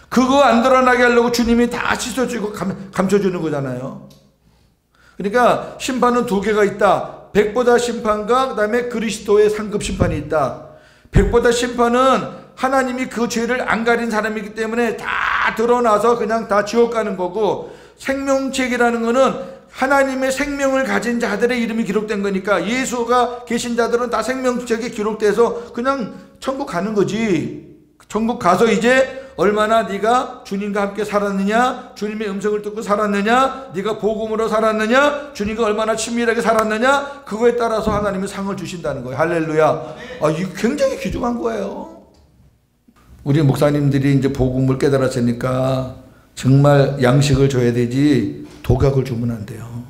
그거 안 드러나게 하려고 주님이 다 씻어주고 감춰주는 거잖아요. 그러니까 심판은 두 개가 있다. 백보다 심판과 그다음에 그리스도의 상급 심판이 있다. 백보다 심판은 하나님이 그 죄를 안 가린 사람이기 때문에 다 드러나서 그냥 다 지옥 가는 거고, 생명책이라는 거는 하나님의 생명을 가진 자들의 이름이 기록된 거니까 예수가 계신 자들은 다 생명책에 기록돼서 그냥 천국 가는 거지. 천국 가서 이제 얼마나 네가 주님과 함께 살았느냐, 주님의 음성을 듣고 살았느냐, 네가 복음으로 살았느냐, 주님과 얼마나 친밀하게 살았느냐, 그거에 따라서 하나님이 상을 주신다는 거예요. 할렐루야. 이거 굉장히 귀중한 거예요. 우리 목사님들이 이제 복음을 깨달았으니까 정말 양식을 줘야 되지 독약을 주면 안 돼요.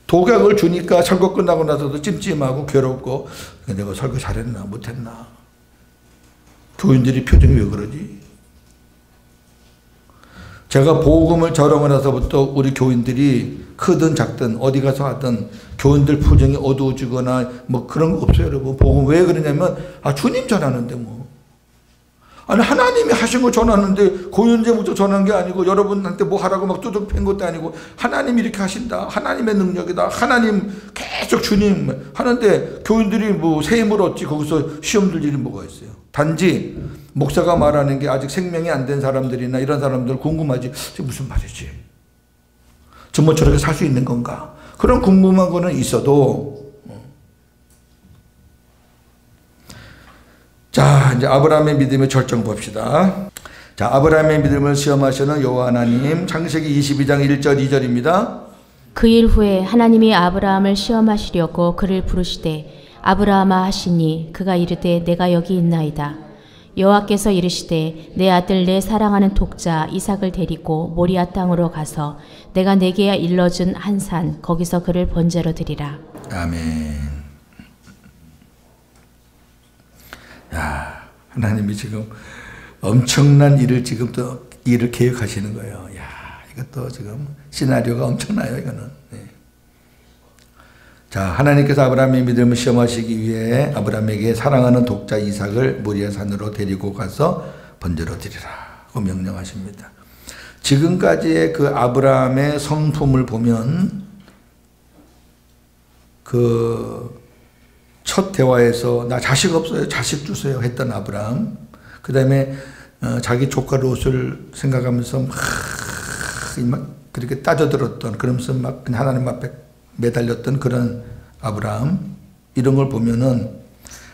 독약을 주니까 설교 끝나고 나서도 찜찜하고 괴롭고, 내가 설교 잘했나 못했나, 교인들이 표정이 왜 그러지? 제가 복음을 전하고 나서부터 우리 교인들이 크든 작든 어디 가서 하든 교인들 표정이 어두워지거나 뭐 그런 거 없어요, 여러분. 복음 왜 그러냐면 주님 전하는데 뭐. 아니 하나님이 하신 거 전하는데 고윤재부터 전한 게 아니고 여러분한테 뭐 하라고 막 뚜둑 팬 것도 아니고 하나님이 이렇게 하신다, 하나님의 능력이다, 하나님 계속 주님 하는데 교인들이 뭐 새 힘을 얻지 거기서 시험 들 일이 뭐가 있어요. 단지 목사가 말하는 게 아직 생명이 안 된 사람들이나 이런 사람들 궁금하지, 이게 무슨 말이지, 정말 저렇게 살 수 있는 건가, 그런 궁금한 거는 있어도. 자, 이제 아브라함의 믿음의 절정 봅시다. 자, 아브라함의 믿음을 시험하시는 여호와 하나님, 창세기 22장 1절 2절입니다. 그 일 후에 하나님이 아브라함을 시험하시려고 그를 부르시되 아브라함아 하시니 그가 이르되 내가 여기 있나이다. 여호와께서 이르시되 내 아들 내 사랑하는 독자 이삭을 데리고 모리아 땅으로 가서 내가 내게 일러준 한 산 거기서 그를 번제로 드리라. 아멘. 야, 하나님이 지금 엄청난 일을 지금 또 일을 계획하시는 거예요. 야, 이것도 지금 시나리오가 엄청나요, 이거는. 네. 자, 하나님께서 아브라함의 믿음을 시험하시기 위해 아브라함에게 사랑하는 독자 이삭을 모리아 산으로 데리고 가서 번제로 드리라고 명령하십니다. 지금까지의 그 아브라함의 성품을 보면 그 첫 대화에서 나 자식 없어요, 자식 주세요 했던 아브라함, 그 다음에 자기 조카 롯을 생각하면서 막 그렇게 따져들었던, 그러면서 막 하나님 앞에 매달렸던 그런 아브라함, 이런 걸 보면은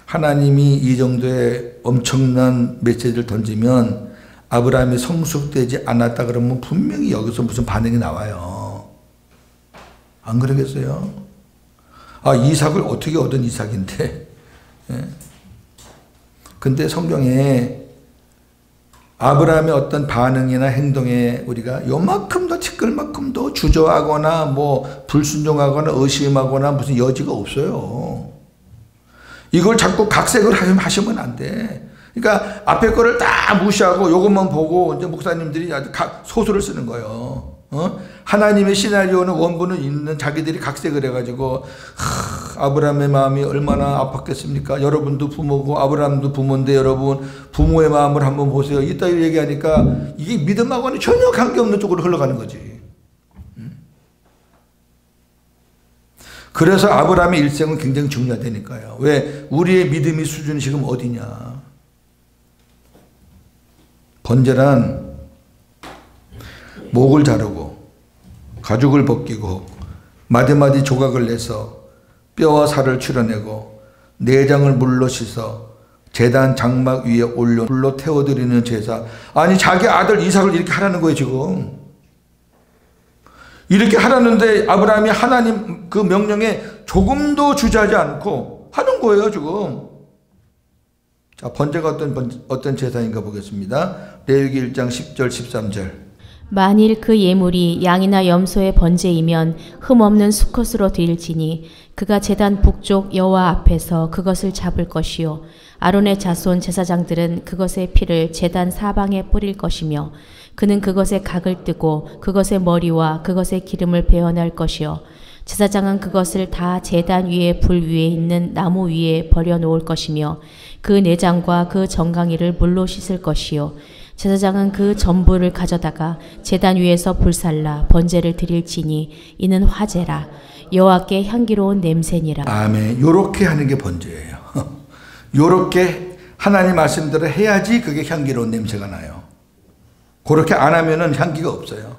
하나님이 이 정도의 엄청난 메시지를 던지면 아브라함이 성숙되지 않았다 그러면 분명히 여기서 무슨 반응이 나와요. 안 그러겠어요? 이삭을 어떻게 얻은 이삭인데. 예. 근데 성경에 아브라함의 어떤 반응이나 행동에 우리가 요만큼도 티끌만큼도 주저하거나 뭐 불순종하거나 의심하거나 무슨 여지가 없어요. 이걸 자꾸 각색을 하시면 안 돼. 그러니까 앞에 거를 다 무시하고 요것만 보고 이제 목사님들이 아주 소설을 쓰는 거예요. 하나님의 시나리오는 원본은 있는 자기들이 각색을 해가지고 아브라함의 마음이 얼마나 아팠겠습니까? 여러분도 부모고 아브라함도 부모인데 여러분 부모의 마음을 한번 보세요. 이따위 얘기하니까 이게 믿음하고는 전혀 관계없는 쪽으로 흘러가는 거지. 그래서 아브라함의 일생은 굉장히 중요하다니까요. 왜? 우리의 믿음의 수준이 지금 어디냐. 번제란 목을 자르고 가죽을 벗기고 마디마디 조각을 내서 뼈와 살을 추려내고 내장을 물로 씻어 제단 장막 위에 올려 불로 태워드리는 제사. 아니 자기 아들 이삭을 이렇게 하라는 거예요 지금. 이렇게 하라는데 아브라함이 하나님 그 명령에 조금도 주저하지 않고 하는 거예요 지금. 자, 번제가 어떤 제사인가 보겠습니다. 레위기 1장 10절 13절. 만일 그 예물이 양이나 염소의 번제이면 흠없는 수컷으로 드릴지니 그가 제단 북쪽 여호와 앞에서 그것을 잡을 것이요 아론의 자손 제사장들은 그것의 피를 제단 사방에 뿌릴 것이며 그는 그것의 각을 뜨고 그것의 머리와 그것의 기름을 베어낼 것이요 제사장은 그것을 다 제단 위에 불 위에 있는 나무 위에 버려 놓을 것이며 그 내장과 그 정강이를 물로 씻을 것이요 제사장은 그 전부를 가져다가 제단 위에서 불살라 번제를 드릴지니 이는 화제라. 여호와께 향기로운 냄새니라. 아멘. 요렇게 하는 게 번제예요. 요렇게 하나님 말씀대로 해야지 그게 향기로운 냄새가 나요. 그렇게 안 하면은 향기가 없어요.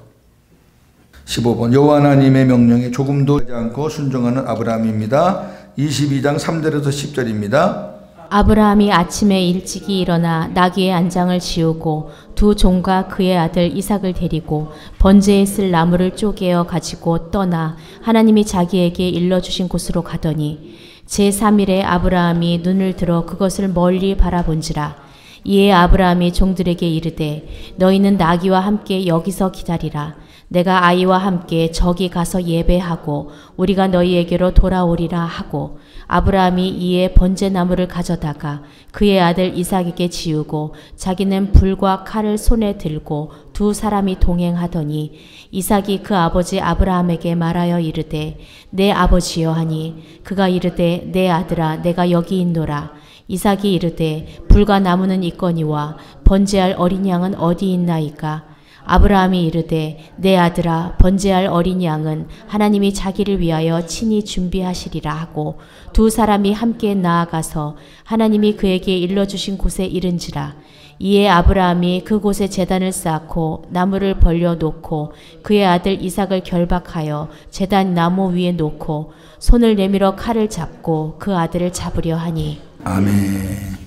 15번 여호와 하나님의 명령에 조금도 하지 않고 순종하는 아브라함입니다. 22장 3절에서 10절입니다. 아브라함이 아침에 일찍이 일어나 나귀의 안장을 지우고 두 종과 그의 아들 이삭을 데리고 번제에 쓸 나무를 쪼개어 가지고 떠나 하나님이 자기에게 일러주신 곳으로 가더니 제3일에 아브라함이 눈을 들어 그것을 멀리 바라본지라. 이에 아브라함이 종들에게 이르되 너희는 나귀와 함께 여기서 기다리라. 내가 아이와 함께 저기 가서 예배하고 우리가 너희에게로 돌아오리라 하고 아브라함이 이에 번제나무를 가져다가 그의 아들 이삭에게 지우고 자기는 불과 칼을 손에 들고 두 사람이 동행하더니 이삭이 그 아버지 아브라함에게 말하여 이르되 내 아버지여 하니 그가 이르되 내 아들아 내가 여기 있노라. 이삭이 이르되 불과 나무는 있거니와 번제할 어린 양은 어디 있나이까. 아브라함이 이르되 내 아들아 번제할 어린 양은 하나님이 자기를 위하여 친히 준비하시리라 하고 두 사람이 함께 나아가서 하나님이 그에게 일러주신 곳에 이른지라. 이에 아브라함이 그곳에 제단을 쌓고 나무를 벌려 놓고 그의 아들 이삭을 결박하여 제단 나무 위에 놓고 손을 내밀어 칼을 잡고 그 아들을 잡으려 하니. 아멘.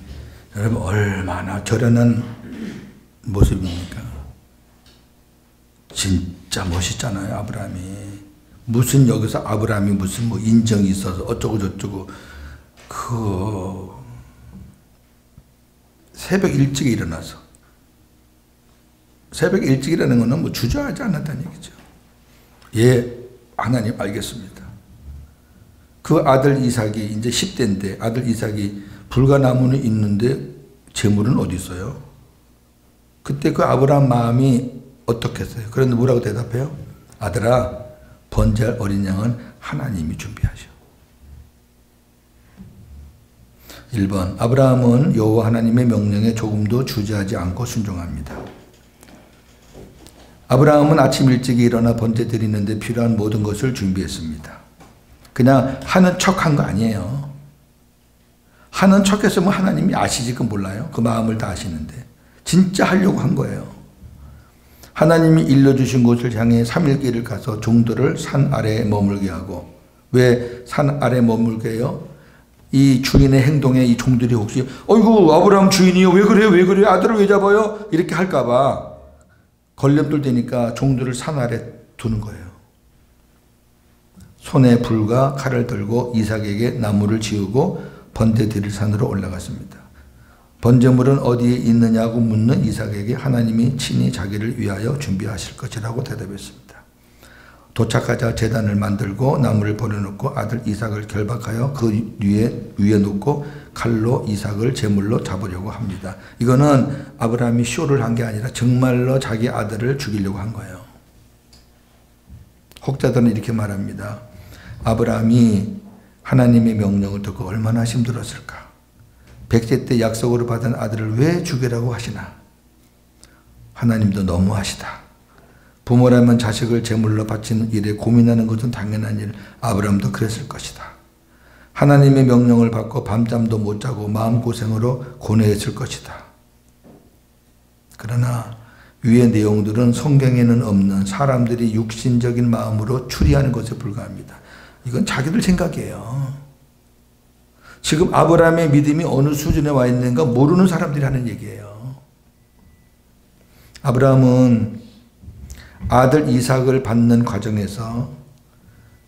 여러분 얼마나 결연한 모습입니까? 진짜 멋있잖아요. 아브라함이 무슨 여기서 아브라함이 무슨 뭐 인정이 있어서 어쩌고 저쩌고 그 새벽 일찍 일어나서 새벽 일찍 일어나는 거는 뭐 주저하지 않았다는 얘기죠. 예, 하나님 알겠습니다. 그 아들 이삭이 이제 10대인데 아들 이삭이 불가나무는 있는데 재물은 어디 있어요? 그때 그 아브라함 마음이 어떻겠어요? 그런데 뭐라고 대답해요? 아들아, 번제할 어린 양은 하나님이 준비하셔. 1번 아브라함은 여호와 하나님의 명령에 조금도 주저하지 않고 순종합니다. 아브라함은 아침 일찍 일어나 번제 드리는데 필요한 모든 것을 준비했습니다. 그냥 하는 척한 거 아니에요. 하는 척했으면 하나님이 아시지 그 몰라요? 그 마음을 다 아시는데 진짜 하려고 한 거예요. 하나님이 일러주신 곳을 향해 3일 길을 가서 종들을 산 아래에 머물게 하고. 왜 산 아래에 머물게 해요? 이 주인의 행동에 이 종들이 혹시 어이구 아브라함 주인이요 왜 그래요 왜 그래요 아들을 왜 잡아요 이렇게 할까봐 걸림돌 되니까 종들을 산 아래 두는 거예요. 손에 불과 칼을 들고 이삭에게 나무를 지우고 번제 드릴 산으로 올라갔습니다. 번제물은 어디에 있느냐고 묻는 이삭에게 하나님이 친히 자기를 위하여 준비하실 것이라고 대답했습니다. 도착하자 제단을 만들고 나무를 버려놓고 아들 이삭을 결박하여 그 위에 놓고 칼로 이삭을 제물로 잡으려고 합니다. 이거는 아브라함이 쇼를 한 게 아니라 정말로 자기 아들을 죽이려고 한 거예요. 혹자들은 이렇게 말합니다. 아브라함이 하나님의 명령을 듣고 얼마나 힘들었을까. 100세 때 약속으로 받은 아들을 왜 죽이라고 하시나. 하나님도 너무하시다. 부모라면 자식을 제물로 바치는 일에 고민하는 것은 당연한 일. 아브라함도 그랬을 것이다. 하나님의 명령을 받고 밤잠도 못 자고 마음고생으로 고뇌했을 것이다. 그러나 위의 내용들은 성경에는 없는 사람들이 육신적인 마음으로 추리하는 것에 불과합니다. 이건 자기들 생각이에요. 지금 아브라함의 믿음이 어느 수준에 와 있는가 모르는 사람들이 하는 얘기예요. 아브라함은 아들 이삭을 받는 과정에서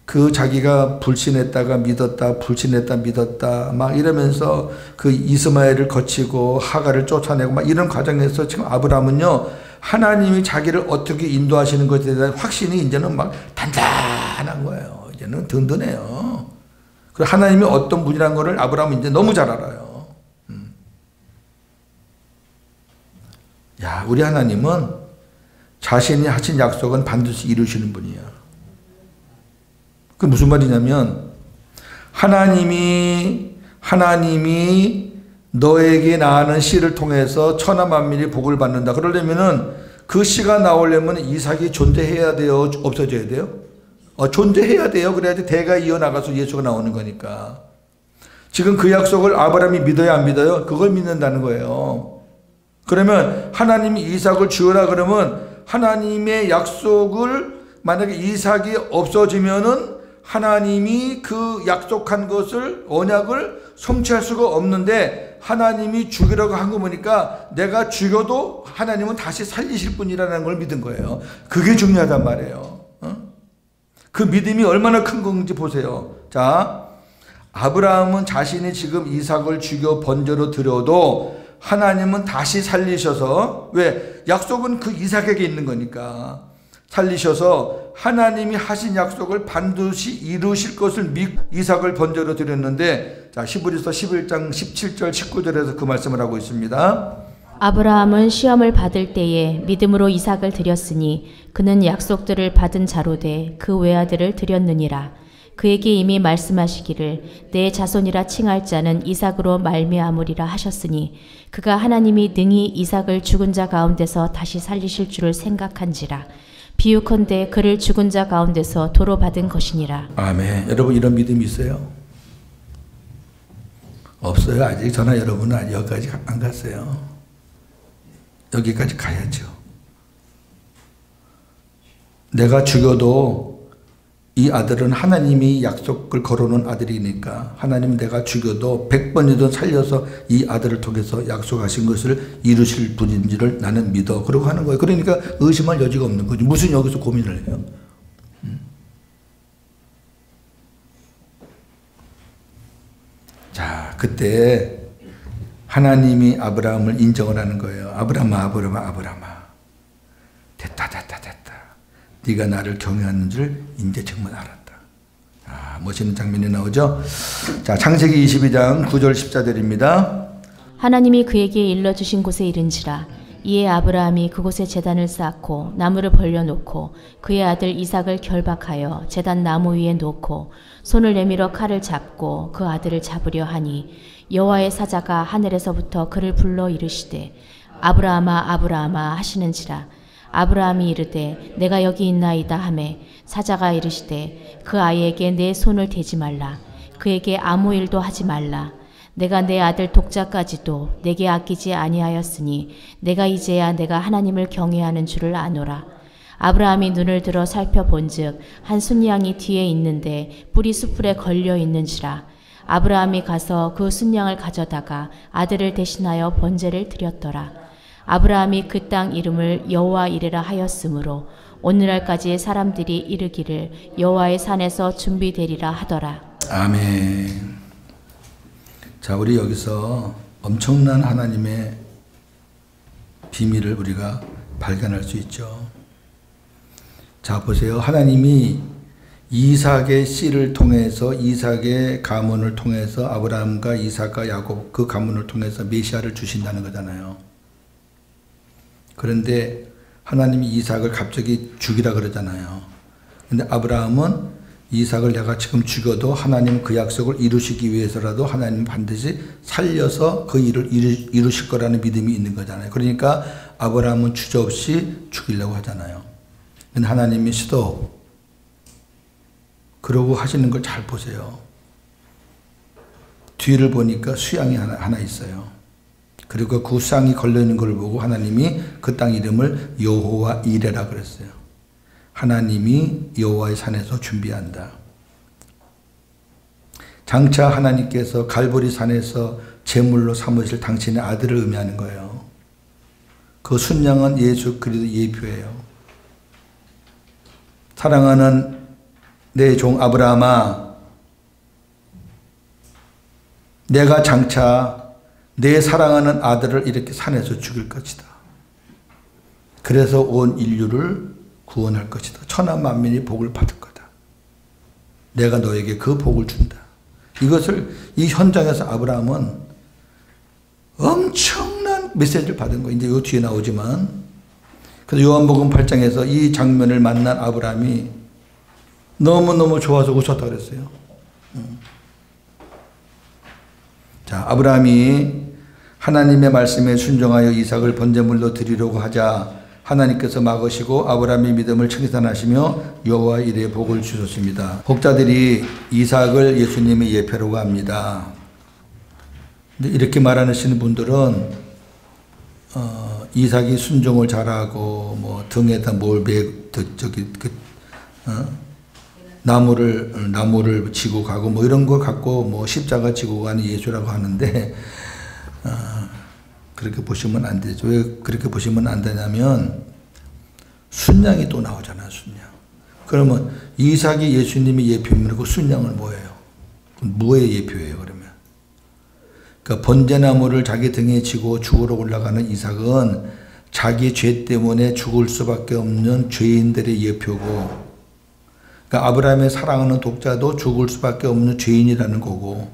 그 자기가 불신했다가 믿었다 불신했다 믿었다 막 이러면서 그 이스마엘을 거치고 하갈을 쫓아내고 막 이런 과정에서 지금 아브라함은요 하나님이 자기를 어떻게 인도하시는 것에 대한 확신이 이제는 막 단단한 거예요. 이제는 든든해요. 그리고 하나님이 어떤 분이라는 것을 아브라함은 이제 너무 잘 알아요. 야, 우리 하나님은 자신이 하신 약속은 반드시 이루시는 분이야. 그게 무슨 말이냐면 하나님이 너에게 낳는 씨를 통해서 천하 만민이 복을 받는다. 그러려면은 그 씨가 나오려면 이삭이 존재해야 돼요? 없어져야 돼요? 존재해야 돼요. 그래야지 대가 이어나가서 예수가 나오는 거니까. 지금 그 약속을 아브라함이 믿어야 안 믿어요? 그걸 믿는다는 거예요. 그러면 하나님이 이삭을 주어라 그러면 하나님의 약속을 만약에 이삭이 없어지면은 하나님이 그 약속한 것을 언약을 성취할 수가 없는데 하나님이 죽이라고 한 거 보니까 내가 죽여도 하나님은 다시 살리실 분이라는 걸 믿은 거예요. 그게 중요하단 말이에요. 그 믿음이 얼마나 큰 건지 보세요. 자, 아브라함은 자신이 지금 이삭을 죽여 번제로 드려도 하나님은 다시 살리셔서, 왜? 약속은 그 이삭에게 있는 거니까 살리셔서 하나님이 하신 약속을 반드시 이루실 것을 믿고 이삭을 번제로 드렸는데, 자, 히브리서 11장 17절 19절에서 그 말씀을 하고 있습니다. 아브라함은 시험을 받을 때에 믿음으로 이삭을 드렸으니 그는 약속들을 받은 자로 돼 그 외아들을 드렸느니라. 그에게 이미 말씀하시기를 내 자손이라 칭할 자는 이삭으로 말미암으리라 하셨으니 그가 하나님이 능히 이삭을 죽은 자 가운데서 다시 살리실 줄을 생각한지라. 비유컨대 그를 죽은 자 가운데서 도로 받은 것이니라. 아멘. 여러분 이런 믿음이 있어요? 없어요. 아직 저나 여러분은 아직 여기까지 안 갔어요. 여기까지 가야죠. 내가 죽여도 이 아들은 하나님이 약속을 걸어놓은 아들이니까 하나님 내가 죽여도 100번이든 살려서 이 아들을 통해서 약속하신 것을 이루실 분인지를 나는 믿어. 그러고 하는 거예요. 그러니까 의심할 여지가 없는 거지. 무슨 여기서 고민을 해요. 자, 그때 하나님이 아브라함을 인정을 하는 거예요. 아브라함아. 됐다. 네가 나를 경외하는 줄 이제 정말 알았다. 멋있는 장면이 나오죠. 자, 창세기 22장 9절 10절입니다. 하나님이 그에게 일러주신 곳에 이른지라. 이에 아브라함이 그곳에 제단을 쌓고 나무를 벌려놓고 그의 아들 이삭을 결박하여 제단 나무 위에 놓고 손을 내밀어 칼을 잡고 그 아들을 잡으려 하니 여호와의 사자가 하늘에서부터 그를 불러 이르시되 아브라함아 하시는지라. 아브라함이 이르되 내가 여기 있나이다 하매 사자가 이르시되 그 아이에게 내 손을 대지 말라. 그에게 아무 일도 하지 말라. 내가 내 아들 독자까지도 내게 아끼지 아니하였으니 내가 이제야 내가 하나님을 경외하는 줄을 아노라. 아브라함이 눈을 들어 살펴본즉 한 순양이 뒤에 있는데 뿔이 숯불에 걸려 있는지라. 아브라함이 가서 그 순양을 가져다가 아들을 대신하여 번제를 드렸더라. 아브라함이 그 땅 이름을 여호와 이레라 하였으므로 오늘날까지 사람들이 이르기를 여호와의 산에서 준비되리라 하더라. 아멘. 자, 우리 여기서 엄청난 하나님의 비밀을 우리가 발견할 수 있죠. 자, 보세요. 하나님이 이삭의 씨를 통해서, 이삭의 가문을 통해서 아브라함과 이삭과 야곱 그 가문을 통해서 메시아를 주신다는 거잖아요. 그런데 하나님이 이삭을 갑자기 죽이라 그러잖아요. 근데 아브라함은 이삭을 내가 지금 죽여도 하나님 그 약속을 이루시기 위해서라도 하나님 반드시 살려서 그 일을 이루실 거라는 믿음이 있는 거잖아요. 그러니까 아브라함은 주저없이 죽이려고 하잖아요. 근데 하나님이 스톱. 그러고 하시는 걸 잘 보세요. 뒤를 보니까 수양이 하나 있어요. 그리고 그 수양이 걸려있는 걸 보고 하나님이 그 땅 이름을 여호와 이레라 그랬어요. 하나님이 여호와의 산에서 준비한다. 장차 하나님께서 갈보리 산에서 제물로 삼으실 당신의 아들을 의미하는 거예요. 그 순양은 예수 그리스도 예표예요. 사랑하는 내 종 아브라함아, 내가 장차 내 사랑하는 아들을 이렇게 산에서 죽일 것이다. 그래서 온 인류를 구원할 것이다. 천하 만민이 복을 받을 거다. 내가 너에게 그 복을 준다. 이것을 이 현장에서 아브라함은 엄청난 메시지를 받은 거예요. 이제 이 뒤에 나오지만, 그래서 요한복음 8장에서 이 장면을 만난 아브라함이 너무너무 좋아서 웃었다 그랬어요. 자, 아브라함이 하나님의 말씀에 순종하여 이삭을 번제물로 드리려고 하자 하나님께서 막으시고 아브라함의 믿음을 칭찬하시며 여호와 이레 복을 주셨습니다. 목자들이 이삭을 예수님의 예표라고 합니다. 근데 이렇게 말하시는 분들은 이삭이 순종을 잘하고 뭐 등에다 뭘 나무를 지고 가고 뭐 이런 거 갖고 뭐 십자가 지고 가는 예수라고 하는데 그렇게 보시면 안 되죠. 왜 그렇게 보시면 안 되냐면 순양이 또 나오잖아요. 순양. 그러면 이삭이 예수님의 예표이면 그 순양은 뭐예요? 뭐의 예표예요? 그러면 그러니까 번제나무를 자기 등에 지고 죽으러 올라가는 이삭은 자기 죄 때문에 죽을 수밖에 없는 죄인들의 예표고, 그러니까 아브라함의 사랑하는 독자도 죽을 수밖에 없는 죄인이라는 거고,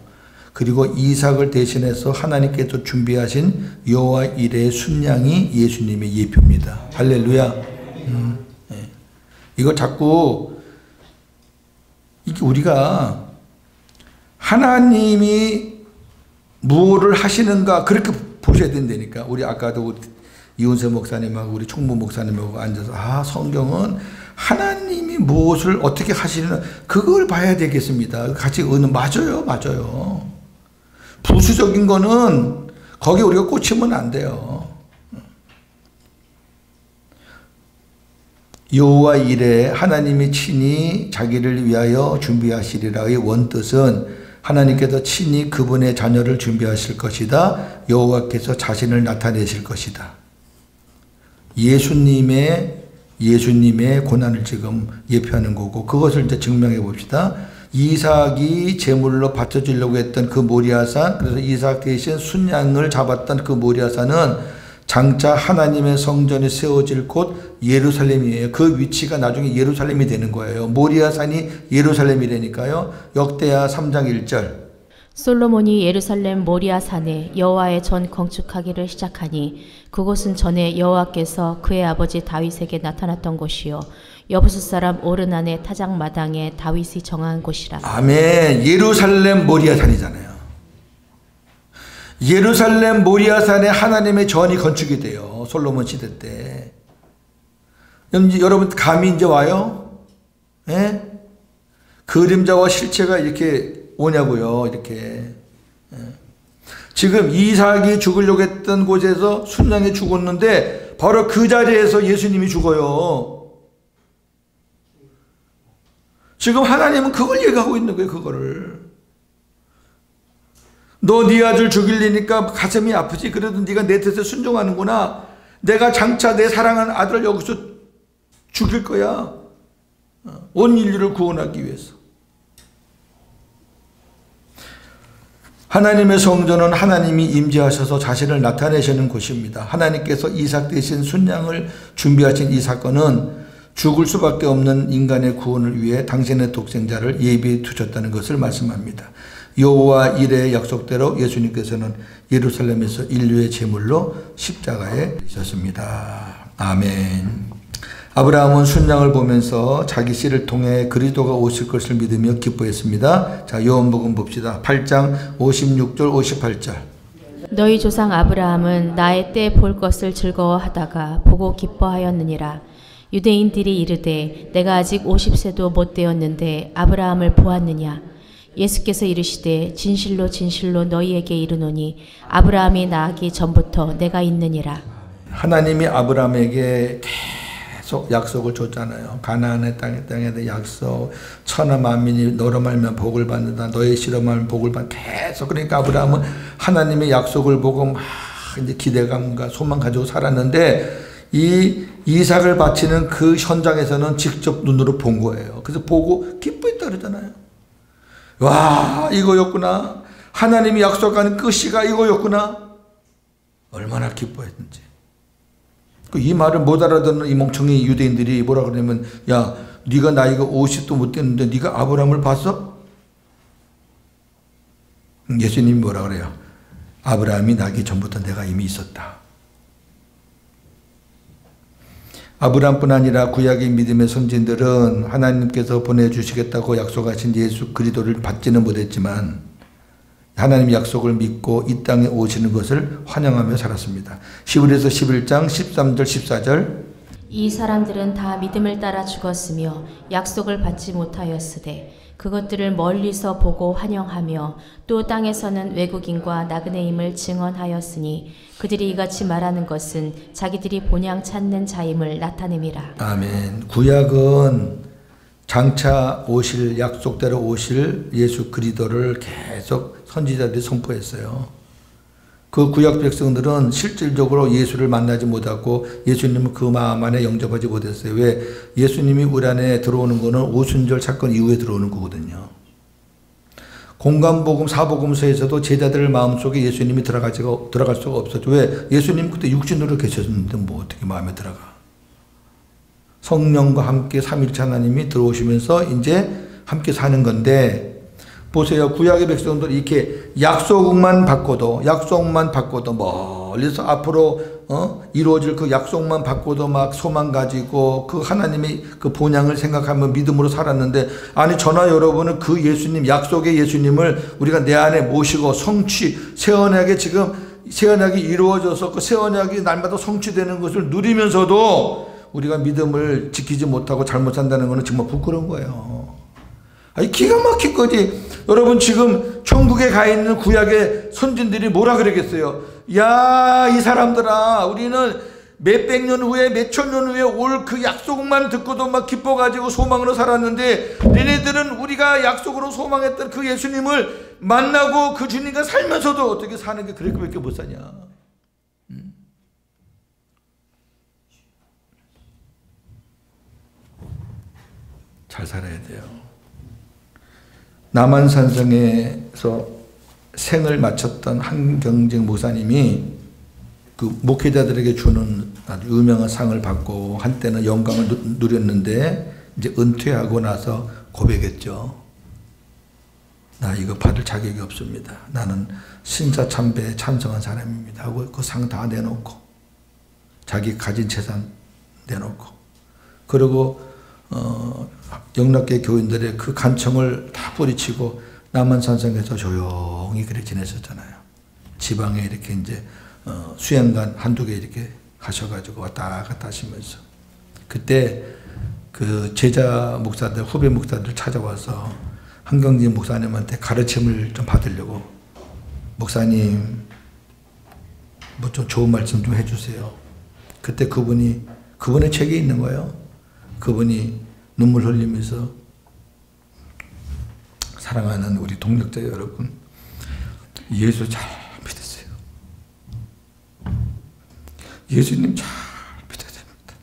그리고 이삭을 대신해서 하나님께서 준비하신 여호와 이레의 순양이 예수님의 예표입니다. 할렐루야. 네. 이거 자꾸 우리가 하나님이 무엇을 하시는가 그렇게 보셔야 된다니까. 우리 아까도 이훈세 목사님하고 우리 총무 목사님하고 앉아서 성경은 하나님이 무엇을 어떻게 하시는 그걸 봐야 되겠습니다. 같이 맞아요. 부수적인 거는 거기에 우리가 꽂히면 안 돼요. 여호와 이레 하나님이 친히 자기를 위하여 준비하시리라의 원뜻은 하나님께서 친히 그분의 자녀를 준비하실 것이다. 여호와께서 자신을 나타내실 것이다. 예수님의 고난을 지금 예표하는 거고, 그것을 이제 증명해 봅시다. 이삭이 제물로 바쳐주려고 했던 그 모리아산, 그래서 이삭 대신 순양을 잡았던 그 모리아산은 장차 하나님의 성전이 세워질 곳 예루살렘이에요. 그 위치가 나중에 예루살렘이 되는 거예요. 모리아산이 예루살렘이라니까요. 역대하 3장 1절. 솔로몬이 예루살렘 모리아산에 여호와의 전 건축하기를 시작하니 그곳은 전에 여호와께서 그의 아버지 다윗에게 나타났던 곳이요 여부스 사람 오르난의 타작마당에 다윗이 정한 곳이라. 아멘. 예루살렘 모리아산이잖아요. 예루살렘 모리아산에 하나님의 전이 건축이 돼요. 솔로몬 시대 때. 여러분 감이 이제 와요? 예? 그림자와 실체가 이렇게 오냐고요. 이렇게. 예. 지금 이삭이 죽으려고 했던 곳에서 순양이 죽었는데 바로 그 자리에서 예수님이 죽어요. 지금 하나님은 그걸 얘기하고 있는 거예요. 그거를. 너 네 아들 죽이려니까 가슴이 아프지. 그래도 네가 내 뜻에 순종하는구나. 내가 장차 내 사랑하는 아들을 여기서 죽일 거야. 온 인류를 구원하기 위해서. 하나님의 성전은 하나님이 임재하셔서 자신을 나타내시는 곳입니다. 하나님께서 이삭 대신 순양을 준비하신 이 사건은 죽을 수밖에 없는 인간의 구원을 위해 당신의 독생자를 예비해 두셨다는 것을 말씀합니다. 여호와 이레의 약속대로 예수님께서는 예루살렘에서 인류의 제물로 십자가에 지셨습니다. 아멘. 아브라함은 순양을 보면서 자기 씨를 통해 그리스도가 오실 것을 믿으며 기뻐했습니다. 자, 요한복음 봅시다. 8장 56절 58절. 너희 조상 아브라함은 나의 때 볼 것을 즐거워하다가 보고 기뻐하였느니라. 유대인들이 이르되 내가 아직 50세도 못 되었는데 아브라함을 보았느냐. 예수께서 이르시되 진실로 진실로 너희에게 이르노니 아브라함이 나기 전부터 내가 있느니라. 하나님이 아브라함에게 계속 약속을 줬잖아요. 가나안의 땅에 대한 약속, 천하 만민이 너로 말면 복을 받는다. 너의 씨로 말면 복을 받는다. 계속. 그러니까 아브라함은 하나님의 약속을 보고 막 이제 기대감과 소망 가지고 살았는데 이 이삭을 바치는 그 현장에서는 직접 눈으로 본 거예요. 그래서 보고 기뻐했다 그러잖아요. 와, 이거였구나. 하나님이 약속한 그 씨가 이거였구나. 얼마나 기뻐했는지. 이 말을 못 알아듣는 이 멍청이 유대인들이 뭐라 그러냐면, 야, 네가 나이가 50도 못 됐는데 네가 아브라함을 봤어? 예수님이 뭐라 그래요? 아브라함이 나기 전부터 내가 이미 있었다. 아브라함뿐 아니라 구약의 믿음의 선진들은 하나님께서 보내주시겠다고 약속하신 예수 그리스도를 받지는 못했지만 하나님의 약속을 믿고 이 땅에 오시는 것을 환영하며 살았습니다. 히브리서 11장 13절 14절 이 사람들은 다 믿음을 따라 죽었으며 약속을 받지 못하였으되 그것들을 멀리서 보고 환영하며 또 땅에서는 외국인과 나그네임을 증언하였으니 그들이 이같이 말하는 것은 자기들이 본향 찾는 자임을 나타냄이라. 아멘. 구약은 장차 오실 약속대로 오실 예수 그리스도를 계속 선지자들이 선포했어요. 그 구약 백성들은 실질적으로 예수를 만나지 못하고 예수님을 그 마음 안에 영접하지 못했어요. 왜? 예수님이 우리 안에 들어오는 거는 오순절 사건 이후에 들어오는 거거든요. 공간복음 사복음서에서도 제자들 마음속에 예수님이 들어갈 수가 없었죠. 왜? 예수님 그때 육신으로 계셨는데 뭐 어떻게 마음에 들어가. 성령과 함께 삼일체 하나님이 들어오시면서 이제 함께 사는 건데, 보세요. 구약의 백성들 이렇게 약속만 받고도 멀리서 앞으로 이루어질 그 약속만 받고도 막 소망 가지고 그 하나님의 그 본향을 생각하며 믿음으로 살았는데, 아니 저나 여러분은 그 예수님, 약속의 예수님을 우리가 내 안에 모시고 새 언약에 지금 새 언약이 이루어져서 그 새 언약이 날마다 성취되는 것을 누리면서도 우리가 믿음을 지키지 못하고 잘못 산다는 것은 정말 부끄러운 거예요. 아니 기가 막힌 거지. 여러분 지금 천국에 가 있는 구약의 선진들이 뭐라 그러겠어요? 야, 이 사람들아, 우리는 몇백 년 후에 몇천 년 후에 올 그 약속만 듣고도 막 기뻐가지고 소망으로 살았는데, 너네들은 우리가 약속으로 소망했던 그 예수님을 만나고 그 주님과 살면서도 어떻게 사는 게 그렇게밖에 못 사냐. 잘 살아야 돼요. 남한산성에서 생을 마쳤던 한경직 목사님이 그 목회자들에게 주는 아주 유명한 상을 받고 한때는 영광을 누렸는데, 이제 은퇴하고 나서 고백했죠. 나 이거 받을 자격이 없습니다. 나는 신사참배에 찬성한 사람입니다 하고 그 상 다 내놓고 자기 가진 재산 내놓고, 그리고 영락계 교인들의 그 간청을 다 뿌리치고 남한산성에서 조용히 그렇게 지냈었잖아요. 지방에 이렇게 이제 수양관 한두 개 이렇게 가셔가지고 왔다 갔다 하시면서, 그때 그 제자 목사들, 후배 목사들 찾아와서 한경진 목사님한테 가르침을 좀 받으려고, 목사님 뭐 좀 좋은 말씀 좀 해주세요. 그때 그분의 책이 있는 거예요. 그분이 눈물 흘리면서, 사랑하는 우리 동력자 여러분, 예수 잘 믿으세요. 예수님 잘 믿어야 됩니다.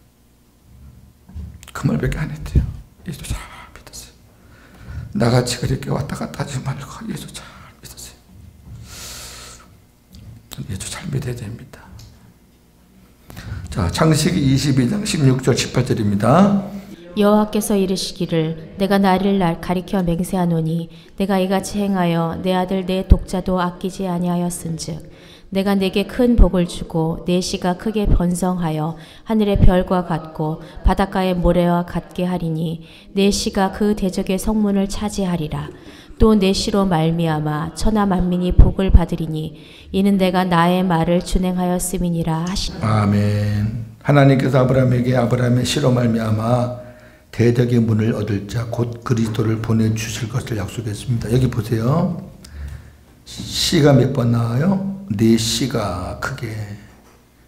그 말밖에 안 했대요. 예수 잘 믿으세요. 나같이 그렇게 왔다 갔다 하지 말고 예수 잘 믿으세요. 예수 잘 믿어야 됩니다. 자, 창세기 22장 16절 18절입니다. 여호와께서 이르시기를 내가 나를 가리켜 맹세하노니 내가 이같이 행하여 내 아들 내 독자도 아끼지 아니하였은즉 내가 내게 큰 복을 주고 내 씨가 크게 번성하여 하늘의 별과 같고 바닷가의 모래와 같게 하리니 내 씨가 그 대적의 성문을 차지하리라. 또 내 씨로 말미암아 천하 만민이 복을 받으리니 이는 내가 나의 말을 준행하였음이니라 하시니. 아멘. 하나님께서 아브라함의 씨로 말미암아 대적의 문을 얻을 자 곧 그리스도를 보내주실 것을 약속했습니다. 여기 보세요. 씨가 몇 번 나와요? 내 씨가 크게,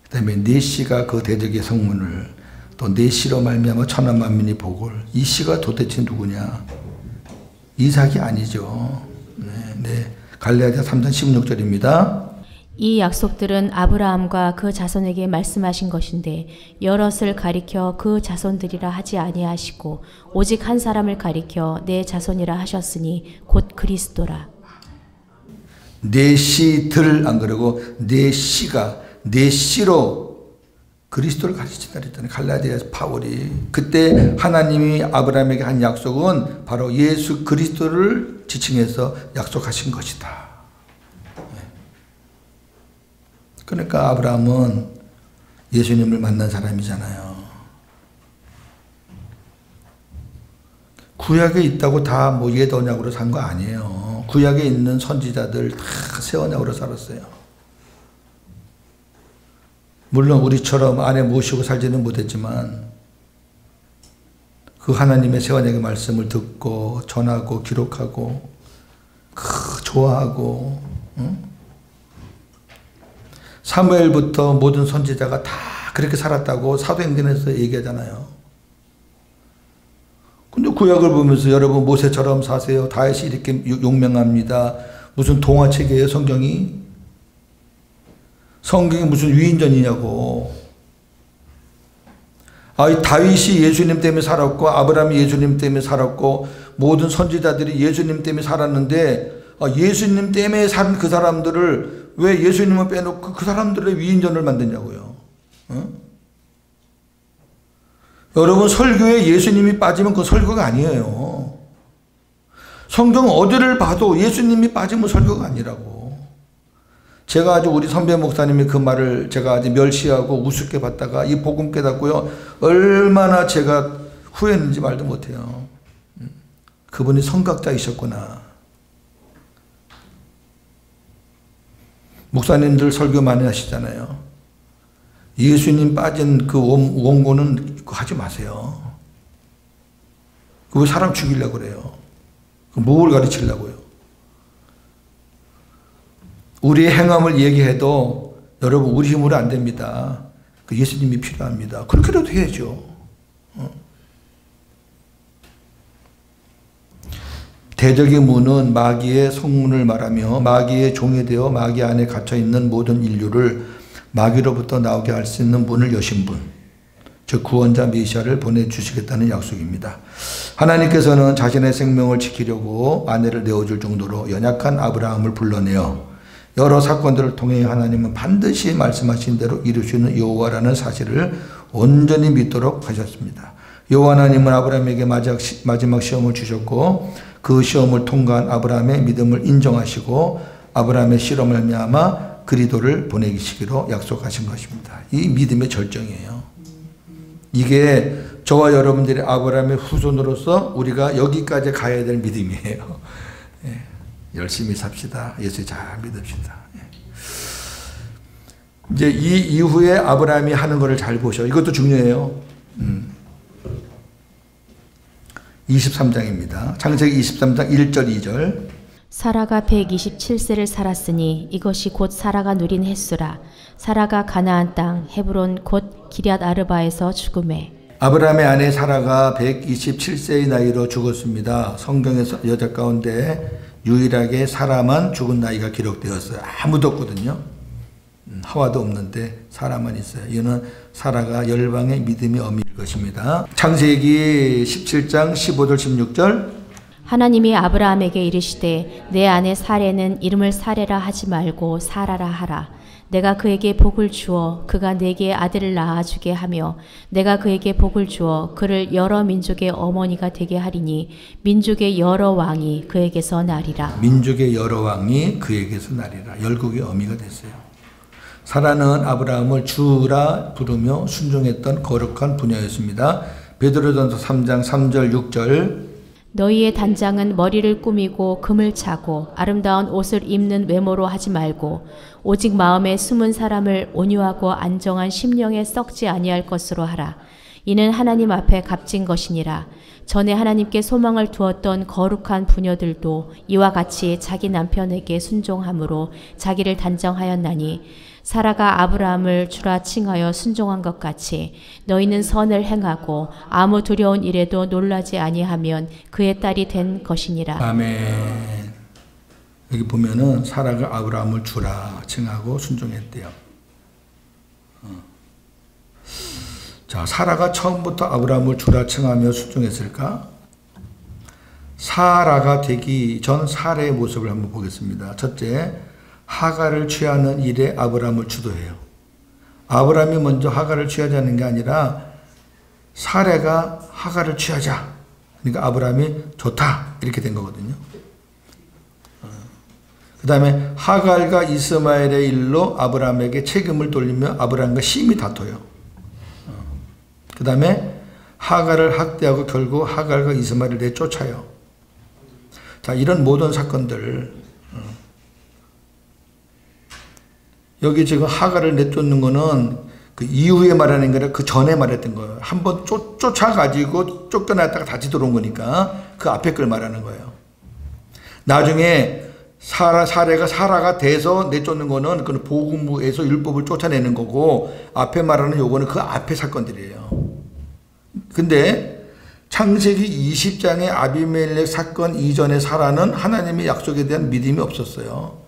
그 다음에 내 씨가 그 대적의 성문을, 또 내 씨로 말미암아 천하 만민이 복을. 이 씨가 도대체 누구냐? 이삭이 아니죠. 네. 갈라디아 3장 16절입니다. 이 약속들은 아브라함과 그 자손에게 말씀하신 것인데 여럿을 가리켜 그 자손들이라 하지 아니하시고 오직 한 사람을 가리켜 내 자손이라 하셨으니 곧 그리스도라. 내 씨들 안 그러고 내 씨가 내 씨로 그리스도를 가르친다 그랬잖아요. 갈라디아에서 바울이. 그때 하나님이 아브라함에게 한 약속은 바로 예수 그리스도를 지칭해서 약속하신 것이다. 그러니까 아브라함은 예수님을 만난 사람이잖아요. 구약에 있다고 다 뭐 옛 언약으로 산 거 아니에요. 구약에 있는 선지자들 다 새 언약으로 살았어요. 물론 우리처럼 아내 모시고 살지는 못했지만 그 하나님의 새 언약의 말씀을 듣고 전하고 기록하고 좋아하고 사무엘부터 모든 선지자가 다 그렇게 살았다고 사도행전에서 얘기하잖아요. 근데 구약을 보면서 여러분 모세처럼 사세요. 다윗이 이렇게 용맹합니다. 무슨 동화책이에요, 성경이? 성경이 무슨 위인전이냐고. 다윗이 예수님 때문에 살았고 아브라함이 예수님 때문에 살았고 모든 선지자들이 예수님 때문에 살았는데 예수님 때문에 산 그 사람들을 왜 예수님을 빼놓고 그 사람들의 위인전을 만드냐고요. 여러분 설교에 예수님이 빠지면 그건 설교가 아니에요. 성경 어디를 봐도 예수님이 빠지면 설교가 아니라고. 제가 아주 우리 선배 목사님이 그 말을 제가 아주 멸시하고 우습게 봤다가 이 복음 깨닫고요. 얼마나 제가 후회했는지 말도 못해요. 그분이 성각자이셨구나. 목사님들 설교 많이 하시잖아요. 예수님 빠진 그 원고는 하지 마세요. 왜 사람 죽이려고 그래요? 뭘 가르치려고요? 우리의 행함을 얘기해도 여러분 우리 힘으로 안 됩니다. 그 예수님이 필요합니다. 그렇게라도 해야죠. 대적의 문은 마귀의 성문을 말하며 마귀의 종이 되어 마귀 안에 갇혀있는 모든 인류를 마귀로부터 나오게 할 수 있는 문을 여신 분, 즉 구원자 메시아를 보내주시겠다는 약속입니다. 하나님께서는 자신의 생명을 지키려고 아내를 내어줄 정도로 연약한 아브라함을 불러내어 여러 사건들을 통해 하나님은 반드시 말씀하신 대로 이루시는 여호와라는 사실을 온전히 믿도록 하셨습니다. 여호와 하나님은 아브라함에게 마지막 시험을 주셨고 그 시험을 통과한 아브라함의 믿음을 인정하시고 아브라함의 실험을 말미암아 그리도를 보내시기로 약속하신 것입니다. 이 믿음의 절정이에요. 이게 저와 여러분들이 아브라함의 후손으로서 우리가 여기까지 가야 될 믿음이에요. 예, 열심히 삽시다. 예수 잘 믿읍시다. 예. 이제 이 이후에 아브라함이 하는 것을 잘 보셔. 이것도 중요해요. 23장입니다. 창세기 23장 1절 2절. 사라가 127세를 살았으니 이것이 곧 사라가 누린 횟수라. 사라가 가나안 땅 헤브론 곧 기럇 아르바에서 죽음에. 아브라함의 아내 사라가 127세의 나이로 죽었습니다. 성경에서 여자 가운데 유일하게 사라만 죽은 나이가 기록되었어요. 아무도 없거든요. 하와도 없는데 사라만 있어요. 이는 사라가 열방의 믿음의 어미일 것입니다. 창세기 17장 15절 16절. 하나님이 아브라함에게 이르시되 내 아내 사레는 이름을 사레라 하지 말고 사라라 하라. 내가 그에게 복을 주어 그가 내게 아들을 낳아주게 하며 내가 그에게 복을 주어 그를 여러 민족의 어머니가 되게 하리니 민족의 여러 왕이 그에게서 나리라. 민족의 여러 왕이 그에게서 나리라. 열국의 어미가 됐어요. 사라는 아브라함을 주라 부르며 순종했던 거룩한 부녀였습니다. 베드로전서 3장 3절 6절. 너희의 단장은 머리를 꾸미고 금을 차고 아름다운 옷을 입는 외모로 하지 말고 오직 마음에 숨은 사람을 온유하고 안정한 심령에 썩지 아니할 것으로 하라. 이는 하나님 앞에 값진 것이니라. 전에 하나님께 소망을 두었던 거룩한 부녀들도 이와 같이 자기 남편에게 순종함으로 자기를 단정하였나니 사라가 아브라함을 주라 칭하여 순종한 것 같이 너희는 선을 행하고 아무 두려운 일에도 놀라지 아니하면 그의 딸이 된 것이니라. 아멘. 여기 보면은 사라가 아브라함을 주라 칭하고 순종했대요. 자, 사라가 처음부터 아브라함을 주라 칭하며 순종했을까? 사라가 되기 전 사례의 모습을 한번 보겠습니다. 첫째, 하갈을 취하는 일에 아브라함을 주도해요. 아브라함이 먼저 하갈을 취하자는 게 아니라 사레가 하갈을 취하자. 그러니까 아브라함이 좋다 이렇게 된 거거든요. 그 다음에 하갈과 이스마엘의 일로 아브라함에게 책임을 돌리며 아브라함과 심히 다퉈요. 그 다음에 하갈을 학대하고 결국 하갈과 이스마엘을 내쫓아요. 자, 이런 모든 사건들, 여기 지금 하갈을 내쫓는 거는 그 이후에 말하는 거라 그 전에 말했던 거예요. 한번 쫓아가지고 쫓겨났다가 다시 들어온 거니까 그 앞에 걸 말하는 거예요. 나중에 사라가 돼서 내쫓는 거는 그 복음부에서 율법을 쫓아내는 거고, 앞에 말하는 요거는 그 앞에 사건들이에요. 근데 창세기 20장의 아비멜렉 사건 이전의 사라는 하나님의 약속에 대한 믿음이 없었어요.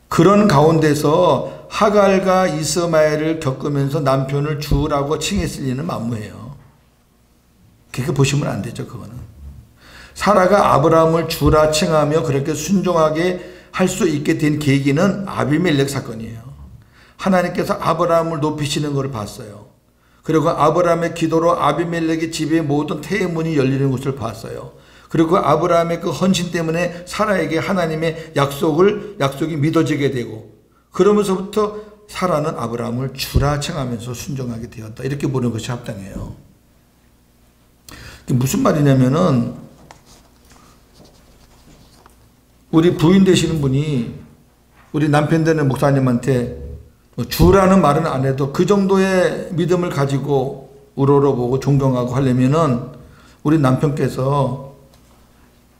그런 가운데서 하갈과 이스마엘을 겪으면서 남편을 주라고 칭했을 리는 만무해요. 그렇게 보시면 안 되죠. 그거는 사라가 아브라함을 주라 칭하며 그렇게 순종하게 할 수 있게 된 계기는 아비멜렉 사건이에요. 하나님께서 아브라함을 높이시는 것을 봤어요. 그리고 아브라함의 기도로 아비멜렉의 집의 모든 태의 문이 열리는 것을 봤어요. 그리고 아브라함의 그 헌신 때문에 사라에게 하나님의 약속이 믿어지게 되고, 그러면서부터 사라는 아브라함을 주라 칭하면서 순종하게 되었다. 이렇게 보는 것이 합당해요. 무슨 말이냐면은, 우리 부인 되시는 분이 우리 남편 되는 목사님한테 주라는 말은 안 해도 그 정도의 믿음을 가지고 우러러보고 존경하고 하려면은 우리 남편께서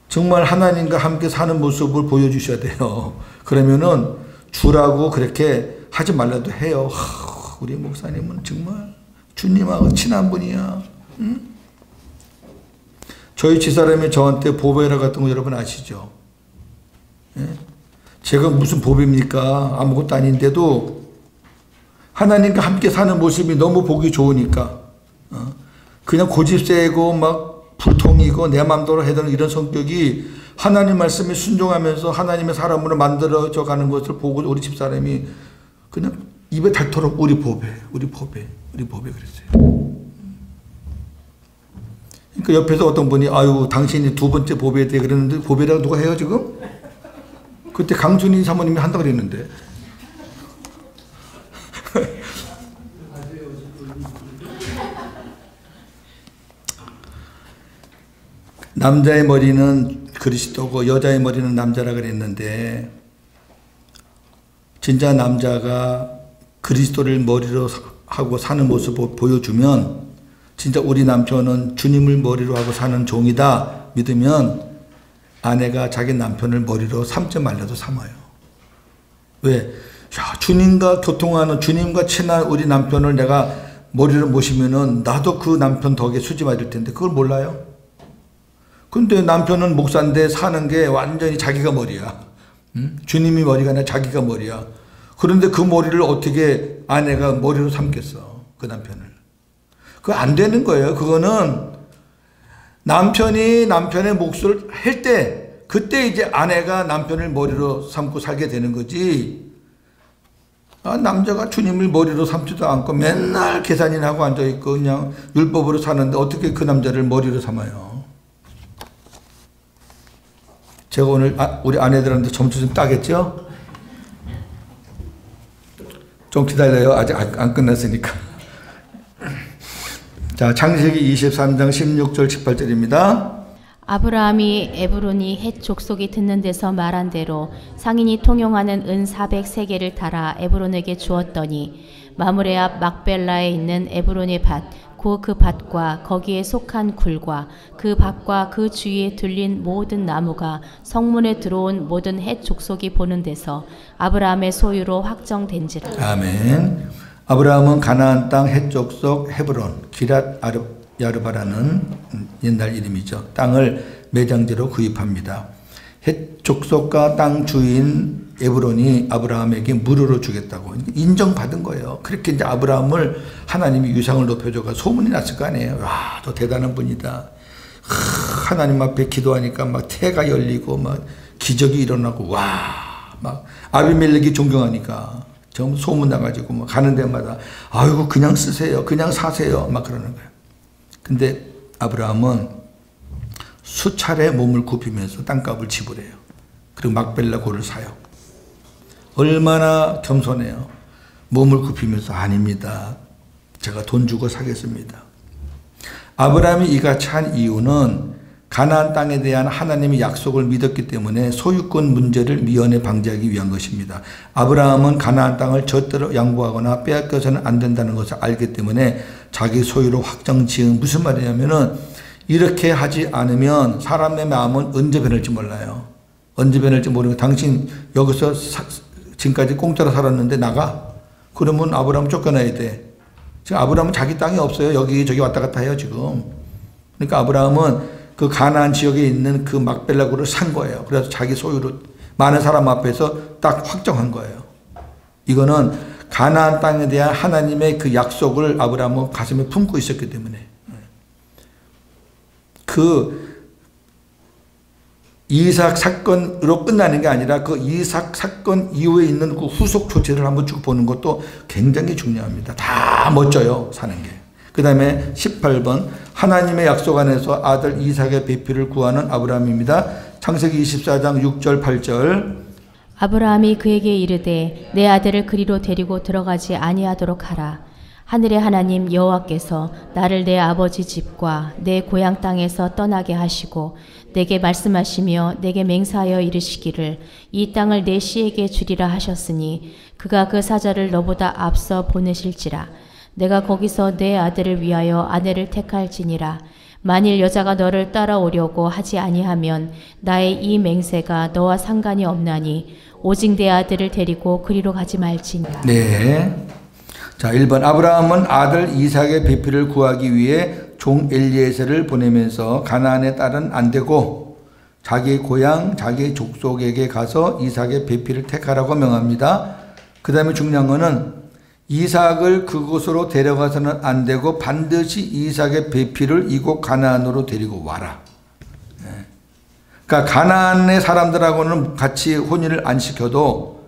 정말 하나님과 함께 사는 모습을 보여주셔야 돼요. 그러면은 주라고 그렇게 하지 말라도 해요. 우리 목사님은 정말 주님하고 친한 분이야. 응? 저희 집사람이 저한테 보배라 같은 거 여러분 아시죠? 예? 제가 무슨 보배입니까? 아무것도 아닌데도 하나님과 함께 사는 모습이 너무 보기 좋으니까 그냥 고집세고 막 불통이고 내 맘대로 해야 이런 성격이 하나님 말씀에 순종하면서 하나님의 사람으로 만들어져 가는 것을 보고 우리 집사람이 그냥 입에 닳도록 우리 보배 그랬어요. 그러니까 옆에서 어떤 분이 아유 당신이 두 번째 보배에 대해 그랬는데 보배라고 누가 해요 지금? 그때 강순희 사모님이 한다고 그랬는데. 남자의 머리는 그리스도고 여자의 머리는 남자라 그랬는데, 진짜 남자가 그리스도를 머리로 하고 사는 모습을 보여주면 진짜 우리 남편은 주님을 머리로 하고 사는 종이다 믿으면 아내가 자기 남편을 머리로 삼지 말라도 삼아요. 왜? 야, 주님과 교통하는, 주님과 친한 우리 남편을 내가 머리로 모시면은 나도 그 남편 덕에 수지 맞을 텐데 그걸 몰라요? 근데 남편은 목사인데 사는 게 완전히 자기가 머리야. 응? 주님이 머리가 아니라 자기가 머리야. 그런데 그 머리를 어떻게 아내가 머리로 삼겠어? 그 남편을. 그거 안 되는 거예요. 그거는 남편이 남편의 몫을 할 때, 그때 이제 아내가 남편을 머리로 삼고 살게 되는 거지. 남자가 주님을 머리로 삼지도 않고 맨날 계산이나 하고 앉아있고 그냥 율법으로 사는데 어떻게 그 남자를 머리로 삼아요? 제가 오늘 우리 아내들한테 점수 좀 따겠죠? 좀 기다려요. 아직 안 끝났으니까. 자, 창세기 23장 16절 18절입니다. 아브라함이 에브론이 헷 족속이 듣는 데서 말한 대로 상인이 통용하는 은 400세겔을 달아 에브론에게 주었더니 마므레 앞 막벨라에 있는 에브론의 밭, 그 밭과 거기에 속한 굴과 그 밭과 그 주위에 들린 모든 나무가 성문에 들어온 모든 헷 족속이 보는 데서 아브라함의 소유로 확정된지라. 아멘. 아브라함은 가나안 땅 헷 족속 헤브론 기랏 야르바라는 옛날 이름이죠. 땅을 매장지로 구입합니다. 헷 족속과 땅 주인 에브론이 아브라함에게 무료로 주겠다고 인정받은 거예요. 그렇게 이제 아브라함을 하나님이 유상을 높여줘가 소문이 났을 거 아니에요. 와, 너 대단한 분이다. 하나님 앞에 기도하니까 막 태가 열리고 막 기적이 일어나고 막 아비멜렉이 존경하니까 좀 소문 나가지고 막 가는 데마다 아이고 그냥 쓰세요, 그냥 사세요 막 그러는 거예요. 근데 아브라함은 수차례 몸을 굽히면서 땅값을 지불해요. 그리고 막벨라 고를 사요. 얼마나 겸손해요. 몸을 굽히면서 아닙니다. 제가 돈 주고 사겠습니다. 아브라함이 이같이 한 이유는 가나안 땅에 대한 하나님의 약속을 믿었기 때문에 소유권 문제를 미연에 방지하기 위한 것입니다. 아브라함은 가나안 땅을 절대로 양보하거나 빼앗겨서는 안 된다는 것을 알기 때문에 자기 소유로 확정 지은, 무슨 말이냐면은 이렇게 하지 않으면 사람의 마음은 언제 변할지 몰라요. 언제 변할지 모르고 당신 여기서 지금까지 공짜로 살았는데 나가? 그러면 아브라함 쫓겨나야 돼. 지금 아브라함은 자기 땅이 없어요. 여기 저기 왔다 갔다 해요 지금. 그러니까 아브라함은 그 가나안 지역에 있는 그 막벨라고를 산 거예요. 그래서 자기 소유로 많은 사람 앞에서 딱 확정한 거예요. 이거는 가나안 땅에 대한 하나님의 그 약속을 아브라함은 가슴에 품고 있었기 때문에. 그 이삭 사건으로 끝나는 게 아니라 그 이삭 사건 이후에 있는 그 후속 조치를 한번 쭉 보는 것도 굉장히 중요합니다. 다 멋져요, 사는 게. 그 다음에 18번 하나님의 약속 안에서 아들 이삭의 배필을 구하는 아브라함입니다. 창세기 24장 6절 8절. 아브라함이 그에게 이르되 내 아들을 그리로 데리고 들어가지 아니하도록 하라. 하늘의 하나님 여호와께서 나를 내 아버지 집과 내 고향 땅에서 떠나게 하시고 내게 말씀하시며 내게 맹세하여 이르시기를 이 땅을 내 씨에게 주리라 하셨으니 그가 그 사자를 너보다 앞서 보내실지라. 내가 거기서 내 아들을 위하여 아내를 택할지니라. 만일 여자가 너를 따라오려고 하지 아니하면 나의 이 맹세가 너와 상관이 없나니 오직 내 아들을 데리고 그리로 가지 말지니라. 네. 자, 1번 아브라함은 아들 이삭의 배필을 구하기 위해 종 엘리에셀을 보내면서 가나안의 딸은 안 되고 자기 고향, 자기 족속에게 가서 이삭의 배필을 택하라고 명합니다. 그 다음에 중요한 거는 이삭을 그곳으로 데려가서는 안 되고 반드시 이삭의 배필을 이곳 가나안으로 데리고 와라. 그러니까 가나안의 사람들하고는 같이 혼인을 안 시켜도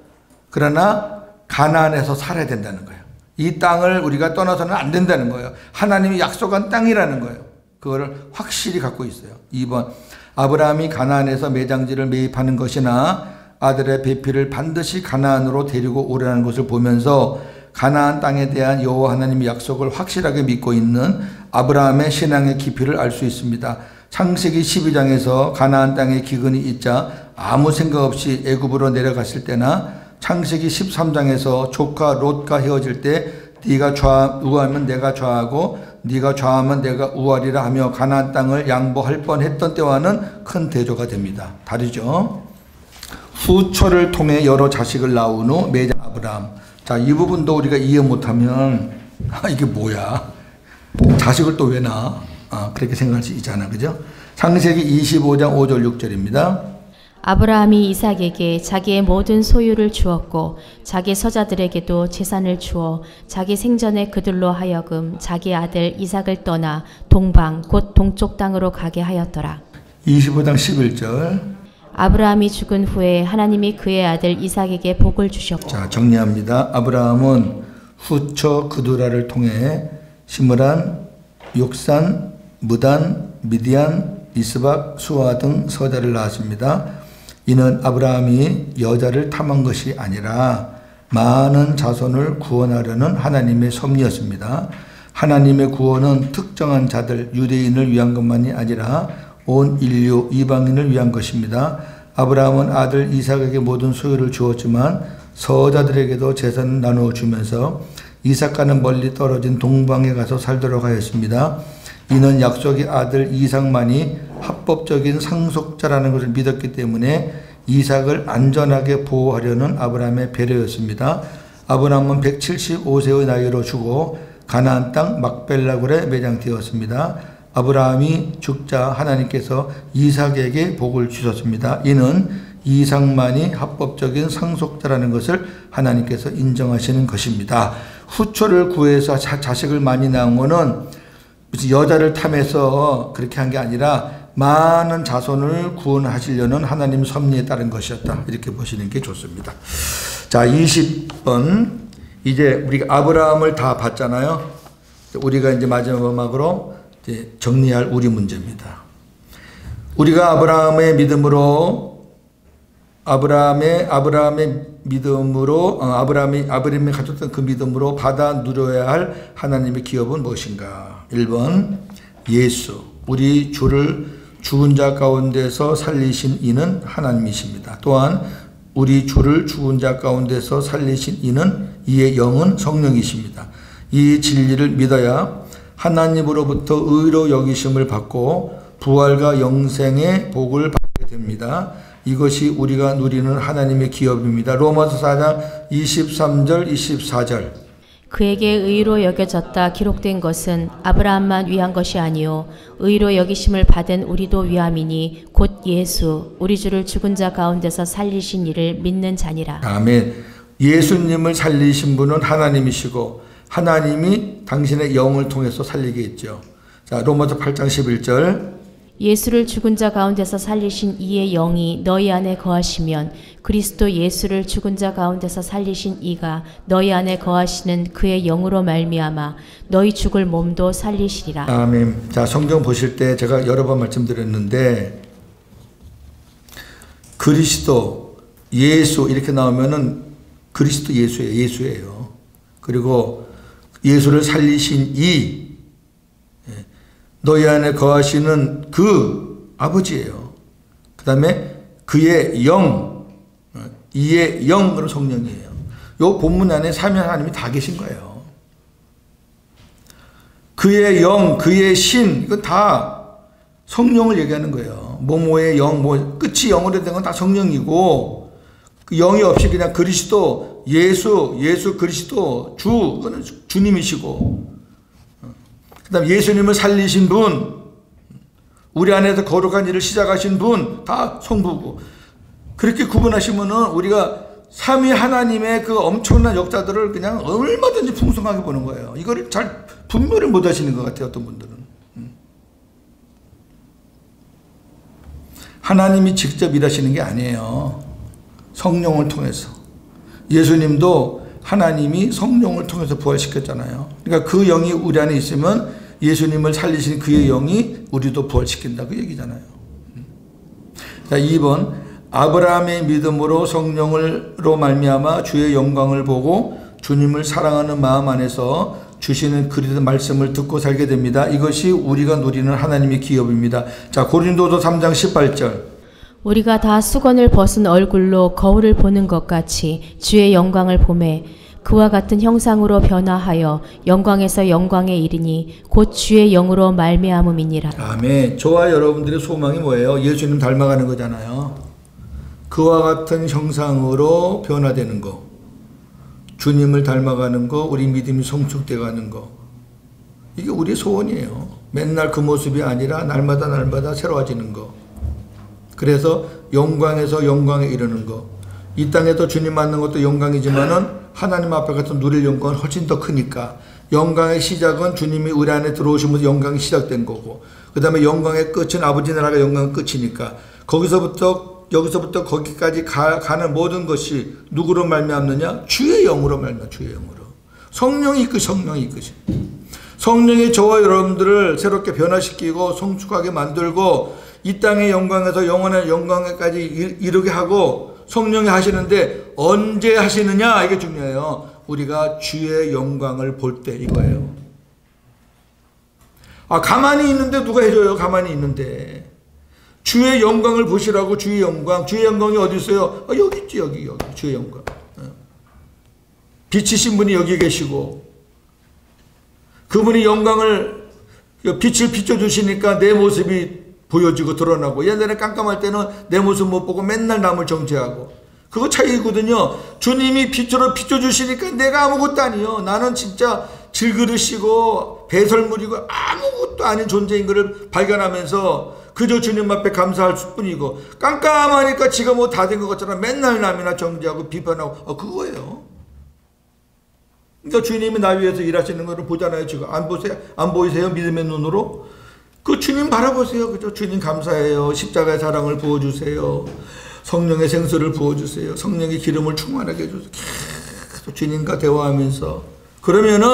그러나 가나안에서 살아야 된다는 거예요. 이 땅을 우리가 떠나서는 안 된다는 거예요. 하나님이 약속한 땅이라는 거예요. 그거를 확실히 갖고 있어요. 2번 아브라함이 가나안에서 매장지를 매입하는 것이나 아들의 배필을 반드시 가나안으로 데리고 오라는 것을 보면서 가나안 땅에 대한 여호와 하나님의 약속을 확실하게 믿고 있는 아브라함의 신앙의 깊이를 알 수 있습니다. 창세기 12장에서 가나안 땅에 기근이 있자 아무 생각 없이 애굽으로 내려갔을 때나 창세기 13장에서 조카 롯과 헤어질 때 네가 우하면 내가 좌하고 네가 좌하면 내가 우하리라 하며 가나안 땅을 양보할 뻔했던 때와는 큰 대조가 됩니다. 다르죠? 후처를 통해 여러 자식을 낳은 후 매장 아브라함. 자, 이 부분도 우리가 이해 못하면 이게 뭐야? 자식을 또 왜 낳아? 그렇게 생각할 수 있잖아. 그죠? 창세기 25장 5절 6절입니다. 아브라함이 이삭에게 자기의 모든 소유를 주었고 자기 서자들에게도 재산을 주어 자기 생전에 그들로 하여금 자기 아들 이삭을 떠나 동방 곧 동쪽 땅으로 가게 하였더라. 25장 11절. 아브라함이 죽은 후에 하나님이 그의 아들 이삭에게 복을 주셨고. 자, 정리합니다. 아브라함은 후처 그두라를 통해 시므란, 욕산, 무단, 미디안, 이스박, 수아 등 서자를 낳았습니다. 이는 아브라함이 여자를 탐한 것이 아니라 많은 자손을 구원하려는 하나님의 섭리였습니다. 하나님의 구원은 특정한 자들, 유대인을 위한 것만이 아니라 온 인류, 이방인을 위한 것입니다. 아브라함은 아들 이삭에게 모든 소유를 주었지만 서자들에게도 재산을 나누어 주면서 이삭과는 멀리 떨어진 동방에 가서 살도록 하였습니다. 이는 약속의 아들 이삭만이 합법적인 상속자라는 것을 믿었기 때문에 이삭을 안전하게 보호하려는 아브라함의 배려였습니다. 아브라함은 175세의 나이로 죽어 가나안 땅 막벨라굴에 매장되었습니다. 아브라함이 죽자 하나님께서 이삭에게 복을 주셨습니다. 이는 이삭만이 합법적인 상속자라는 것을 하나님께서 인정하시는 것입니다. 후초를 구해서 자식을 많이 낳은 것은 여자를 탐해서 그렇게 한 게 아니라 많은 자손을 구원하시려는 하나님 섭리에 따른 것이었다. 이렇게 보시는 게 좋습니다. 자, 20번. 이제 우리가 아브라함을 다 봤잖아요. 우리가 이제 마지막으로 이제 정리할 우리 문제입니다. 우리가 아브라함의 믿음으로 아브라함이 가졌던 그 믿음으로 받아 누려야 할 하나님의 기업은 무엇인가? 1번 예수, 우리 주를 죽은 자 가운데서 살리신 이는 하나님이십니다. 또한 우리 주를 죽은 자 가운데서 살리신 이는 이의 영은 성령이십니다. 이 진리를 믿어야 하나님으로부터 의로 여기심을 받고 부활과 영생의 복을 받게 됩니다. 이것이 우리가 누리는 하나님의 기업입니다. 로마서 4장 23절 24절. 그에게 의로 여겨졌다 기록된 것은 아브라함만 위한 것이 아니요 의로 여기심을 받은 우리도 위함이니 곧 예수 우리 주를 죽은 자 가운데서 살리신 이를 믿는 자니라. 아멘. 예수님을 살리신 분은 하나님이시고 하나님이 당신의 영을 통해서 살리게 했죠. 자, 로마서 8장 11절. 예수를 죽은 자 가운데서 살리신 이의 영이 너희 안에 거하시면 그리스도 예수를 죽은 자 가운데서 살리신 이가 너희 안에 거하시는 그의 영으로 말미암아 너희 죽을 몸도 살리시리라. 아멘. 자, 성경 보실 때 제가 여러 번 말씀드렸는데 그리스도 예수 이렇게 나오면은 그리스도 예수예요. 그리고 예수를 살리신 이 너희 안에 거하시는 그 아버지예요. 그 다음에 그의 영, 이의 영, 그런 성령이에요. 요 본문 안에 삼위 하나님이 다 계신 거예요. 그의 영, 그의 신, 이건 다 성령을 얘기하는 거예요. 뭐뭐의 영, 끝이 영으로 된 건 다 성령이고, 그 영이 없이 그냥 그리스도, 예수 그리스도, 그거는 주님이시고, 그 다음 예수님을 살리신 분, 우리 안에서 거룩한 일을 시작하신 분, 다 성부고. 그렇게 구분하시면은 우리가 삼위 하나님의 그 엄청난 역사들을 그냥 얼마든지 풍성하게 보는 거예요. 이거를 잘 분별을 못 하시는 것 같아요, 어떤 분들은. 하나님이 직접 일하시는 게 아니에요. 성령을 통해서. 예수님도 하나님이 성령을 통해서 부활시켰잖아요. 그러니까 그 영이 우리 안에 있으면 예수님을 살리신 그의 영이 우리도 부활시킨다 그 얘기잖아요. 자, 2번 아브라함의 믿음으로 성령으로 말미암아 주의 영광을 보고 주님을 사랑하는 마음 안에서 주시는 그리스도 말씀을 듣고 살게 됩니다. 이것이 우리가 누리는 하나님의 기업입니다. 자, 고린도서 3장 18절. 우리가 다 수건을 벗은 얼굴로 거울을 보는 것 같이 주의 영광을 보매 그와 같은 형상으로 변화하여 영광에서 영광에 이르니 곧 주의 영으로 말미암음이니라. 아멘. 저와 여러분들의 소망이 뭐예요? 예수님 닮아가는 거잖아요. 그와 같은 형상으로 변화되는 거, 주님을 닮아가는 거, 우리 믿음이 성숙돼가는 거, 이게 우리의 소원이에요. 맨날 그 모습이 아니라 날마다 새로워지는 거. 그래서 영광에서 영광에 이르는 거. 이 땅에서 주님 만난 것도 영광이지만은 하나님 앞에 가서 누릴 영광은 훨씬 더 크니까 영광의 시작은 주님이 우리 안에 들어오시면서 영광이 시작된 거고, 그 다음에 영광의 끝은 아버지 나라가 영광의 끝이니까 여기서부터 거기까지 가는 모든 것이 누구로 말미암느냐? 주의 영으로 말미암아. 주의 영으로. 성령이 이끄시. 성령이 저와 여러분들을 새롭게 변화시키고 성숙하게 만들고 이 땅의 영광에서 영원한 영광에까지 이르게 하고 성령이 하시는데 언제 하시느냐? 이게 중요해요. 우리가 주의 영광을 볼 때 이거예요. 가만히 있는데 누가 해줘요? 가만히 있는데. 주의 영광을 보시라고. 주의 영광이 어디 있어요? 여기 있지, 여기 주의 영광. 빛이신 분이 여기 계시고 그분이 빛을 비춰주시니까 내 모습이 보여지고 드러나고, 옛날에 깜깜할 때는 내 모습 못 보고 맨날 남을 정죄하고, 그거 차이거든요. 주님이 빛으로 비춰주시니까 내가 아무것도 아니요. 나는 진짜 질그릇이고 배설물이고 아무것도 아닌 존재인 것을 발견하면서 그저 주님 앞에 감사할 뿐이고, 깜깜하니까 지가 뭐 다 된 것 같잖아. 맨날 남이나 정죄하고 비판하고, 그거예요. 그러니까 주님이 나 위해서 일하시는 것을 보잖아요. 지금 안 보이세요? 믿음의 눈으로. 그 주님 바라보세요. 그죠? 주님 감사해요. 십자가의 사랑을 부어주세요. 성령의 생수를 부어주세요. 성령의 기름을 충만하게 해주세요. 계속 주님과 대화하면서. 그러면은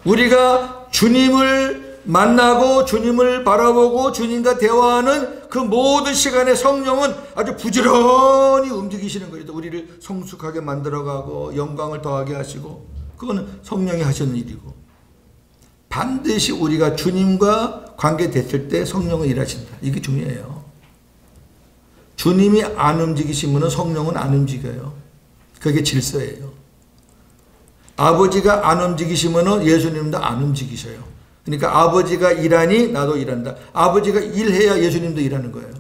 우리가 주님을 만나고 주님을 바라보고 주님과 대화하는 그 모든 시간에 성령은 아주 부지런히 움직이시는 거예요. 우리를 성숙하게 만들어가고 영광을 더하게 하시고, 그거는 성령이 하시는 일이고. 반드시 우리가 주님과 관계됐을 때 성령은 일하신다. 이게 중요해요. 주님이 안 움직이시면 성령은 안 움직여요. 그게 질서예요. 아버지가 안 움직이시면 예수님도 안 움직이셔요. 그러니까 아버지가 일하니 나도 일한다. 아버지가 일해야 예수님도 일하는 거예요.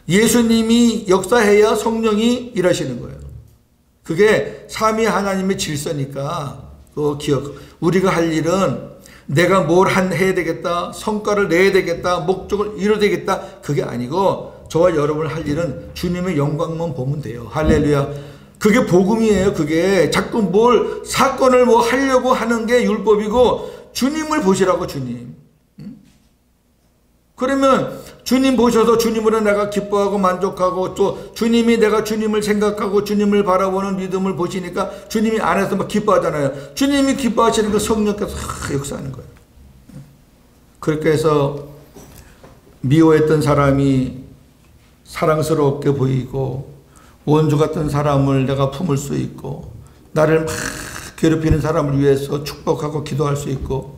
예수님이 역사해야 성령이 일하시는 거예요. 그게 삼위 하나님의 질서니까 그거 기억. 우리가 할 일은 내가 뭘 해야 되겠다, 성과를 내야 되겠다, 목적을 이뤄야 되겠다, 그게 아니고 저와 여러분 할 일은 주님의 영광만 보면 돼요. 할렐루야. 그게 복음이에요. 그게 자꾸 뭘 사건을 뭐 하려고 하는 게 율법이고 주님을 보시라고. 주님. 그러면 주님 보셔서 주님으로 내가 기뻐하고 만족하고 또 주님이 내가 주님을 생각하고 주님을 바라보는 믿음을 보시니까 주님이 안에서 막 기뻐하잖아요. 주님이 기뻐하시니까 성령께서 역사하는 거예요. 그렇게 해서 미워했던 사람이 사랑스럽게 보이고 원수 같은 사람을 내가 품을 수 있고 나를 막 괴롭히는 사람을 위해서 축복하고 기도할 수 있고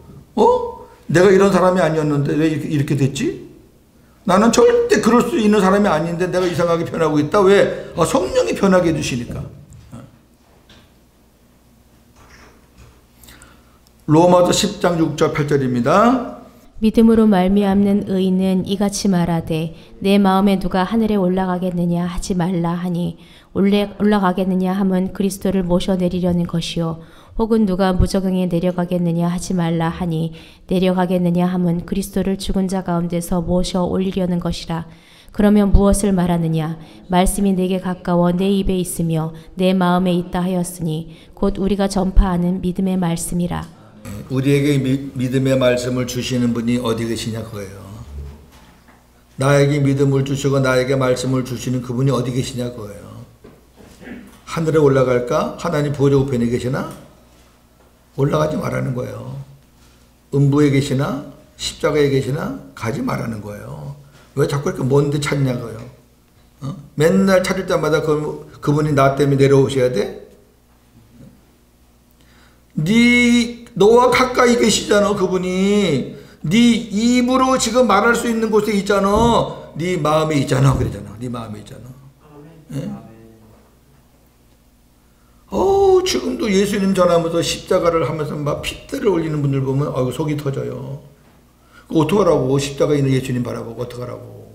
내가 이런 사람이 아니었는데 왜 이렇게 됐지? 나는 절대 그럴 수 있는 사람이 아닌데 내가 이상하게 변하고 있다. 왜? 성령이 변하게 해주시니까. 로마서 10장 6절 8절입니다. 믿음으로 말미암는 의인은 이같이 말하되 내 마음에 누가 하늘에 올라가겠느냐 하지 말라 하니 올라가겠느냐 함은 그리스도를 모셔내리려는 것이요 혹은 누가 무저갱에 내려가겠느냐 하지 말라 하니 내려가겠느냐 함은 그리스도를 죽은 자 가운데서 모셔 올리려는 것이라. 그러면 무엇을 말하느냐? 말씀이 내게 가까워 내 입에 있으며 내 마음에 있다 하였으니 곧 우리가 전파하는 믿음의 말씀이라. 우리에게 믿음의 말씀을 주시는 분이 어디 계시냐 그거예요. 나에게 믿음을 주시고 나에게 말씀을 주시는 그분이 어디 계시냐 그거예요. 하늘에 올라갈까? 하나님 보좌우편에 계시나? 올라가지 말라는 거예요. 음부에 계시나? 십자가에 계시나? 가지 말라는 거예요. 왜 자꾸 이렇게 먼데 찾냐고요. 맨날 찾을 때마다 그분이 나 때문에 내려오셔야 돼? 너와 가까이 계시잖아. 그분이 네 입으로 지금 말할 수 있는 곳에 있잖아. 네 마음에 있잖아. 그러잖아. 네 마음에 있잖아. 예? 지금도 예수님 전하면서 십자가를 하면서 막 핏대를 올리는 분들 보면 속이 터져요. 어떡하라고. 십자가에 있는 예수님 바라보고 어떡하라고.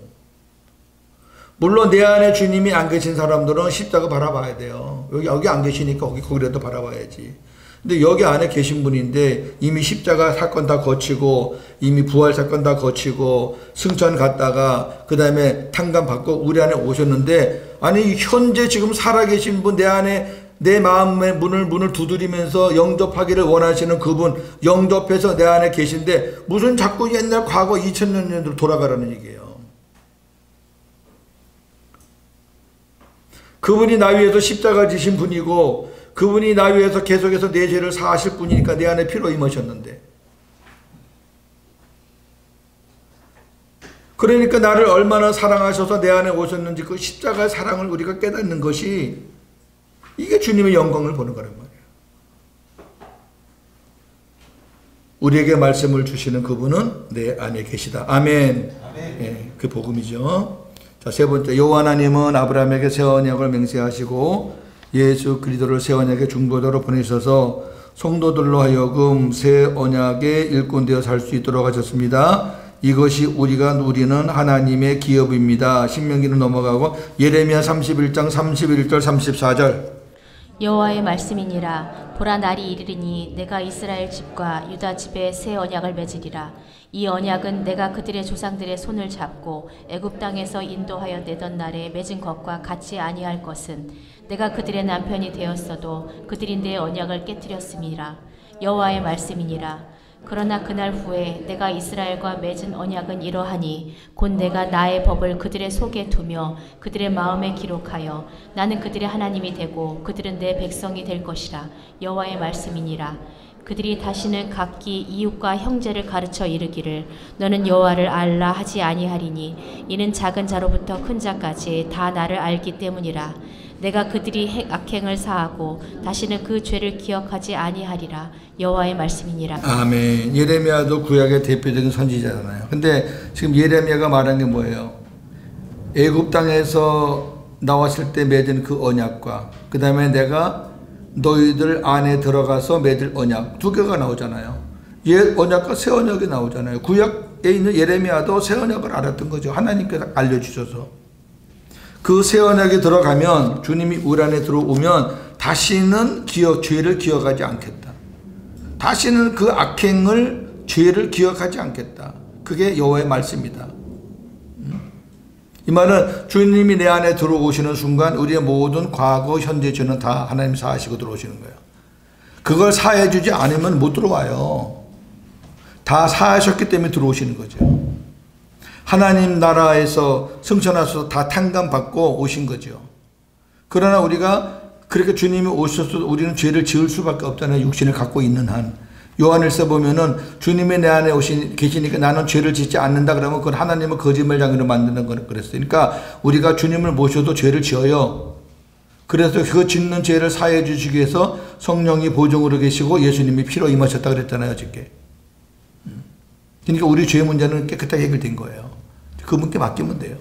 물론 내 안에 주님이 안 계신 사람들은 십자가 바라봐야 돼요. 여기 안 계시니까 거기라도 바라봐야지. 근데 여기 안에 계신 분인데 이미 십자가 사건 다 거치고 이미 부활 사건 다 거치고 승천 갔다가 그 다음에 탕감 받고 우리 안에 오셨는데 아니 현재 지금 살아계신 분 내 안에 내 마음의 문을 두드리면서 영접하기를 원하시는 그분 영접해서 내 안에 계신데 무슨 자꾸 옛날 과거 2000년 전으로 돌아가라는 얘기예요. 그분이 나 위해서 십자가 지신 분이고 그분이 나 위해서 계속해서 내 죄를 사하실 분이니까 내 안에 피로 임하셨는데 그러니까 나를 얼마나 사랑하셔서 내 안에 오셨는지 그 십자가의 사랑을 우리가 깨닫는 것이 이게 주님의 영광을 보는 거란 말이에요. 우리에게 말씀을 주시는 그분은 내 안에 계시다. 아멘. 예, 그 복음이죠. 자, 세 번째, 여호와 하나님은 아브라함에게 새 언약을 맹세하시고 예수 그리스도를 새 언약의 중보자로 보내셔서 성도들로 하여금 새 언약의 일꾼 되어 살 수 있도록 하셨습니다. 이것이 우리가 누리는 하나님의 기업입니다. 신명기는 넘어가고 예레미야 31장 31절 34절. 여호와의 말씀이니라. 보라 날이 이르리니 내가 이스라엘 집과 유다 집에 새 언약을 맺으리라. 이 언약은 내가 그들의 조상들의 손을 잡고 애굽 땅에서 인도하여 내던 날에 맺은 것과 같이 아니할 것은 내가 그들의 남편이 되었어도 그들이 내 언약을 깨뜨렸음이라. 여호와의 말씀이니라. 그러나 그날 후에 내가 이스라엘과 맺은 언약은 이러하니 곧 내가 나의 법을 그들의 속에 두며 그들의 마음에 기록하여 나는 그들의 하나님이 되고 그들은 내 백성이 될 것이라. 여호와의 말씀이니라. 그들이 다시는 각기 이웃과 형제를 가르쳐 이르기를 너는 여호와를 알라 하지 아니하리니 이는 작은 자로부터 큰 자까지 다 나를 알기 때문이라. 내가 그들이 악행을 사하고 다시는 그 죄를 기억하지 아니하리라. 여호와의 말씀이니라. 아멘. 예레미야도 구약의 대표적인 선지자잖아요. 근데 지금 예레미야가 말한 게 뭐예요? 애굽 땅에서 나왔을 때 맺은 그 언약과 그 다음에 내가 너희들 안에 들어가서 맺을 언약 두 개가 나오잖아요. 옛 언약과 새 언약이 나오잖아요. 구약에 있는 예레미야도 새 언약을 알았던 거죠. 하나님께서 알려주셔서. 그 새 언약에 들어가면 주님이 우리 안에 들어오면 다시는 죄를 기억하지 않겠다. 다시는 그 악행을 죄를 기억하지 않겠다. 그게 여호와의 말씀이다. 이 말은 주님이 내 안에 들어오시는 순간 우리의 모든 과거, 현재, 죄는 다 하나님이 사하시고 들어오시는 거예요. 그걸 사해 주지 않으면 못 들어와요. 다 사하셨기 때문에 들어오시는 거죠. 하나님 나라에서 승천하셔서 다 탕감받고 오신 거죠. 그러나 우리가 그렇게 주님이 오셔서 우리는 죄를 지을 수밖에 없잖아요. 육신을 갖고 있는 한. 요한일서 보면은 주님이 내 안에 계시니까 나는 죄를 짓지 않는다 그러면 그건 하나님을 거짓말장이로 만드는 거는 그랬어요. 그러니까 우리가 주님을 모셔도 죄를 지어요. 그래서 그 짓는 죄를 사해 주시기 위해서 성령이 보증으로 계시고 예수님이 피로 임하셨다 그랬잖아요. 어저께. 그러니까 우리 죄 문제는 깨끗하게 해결된 거예요. 그분께 맡기면 돼요.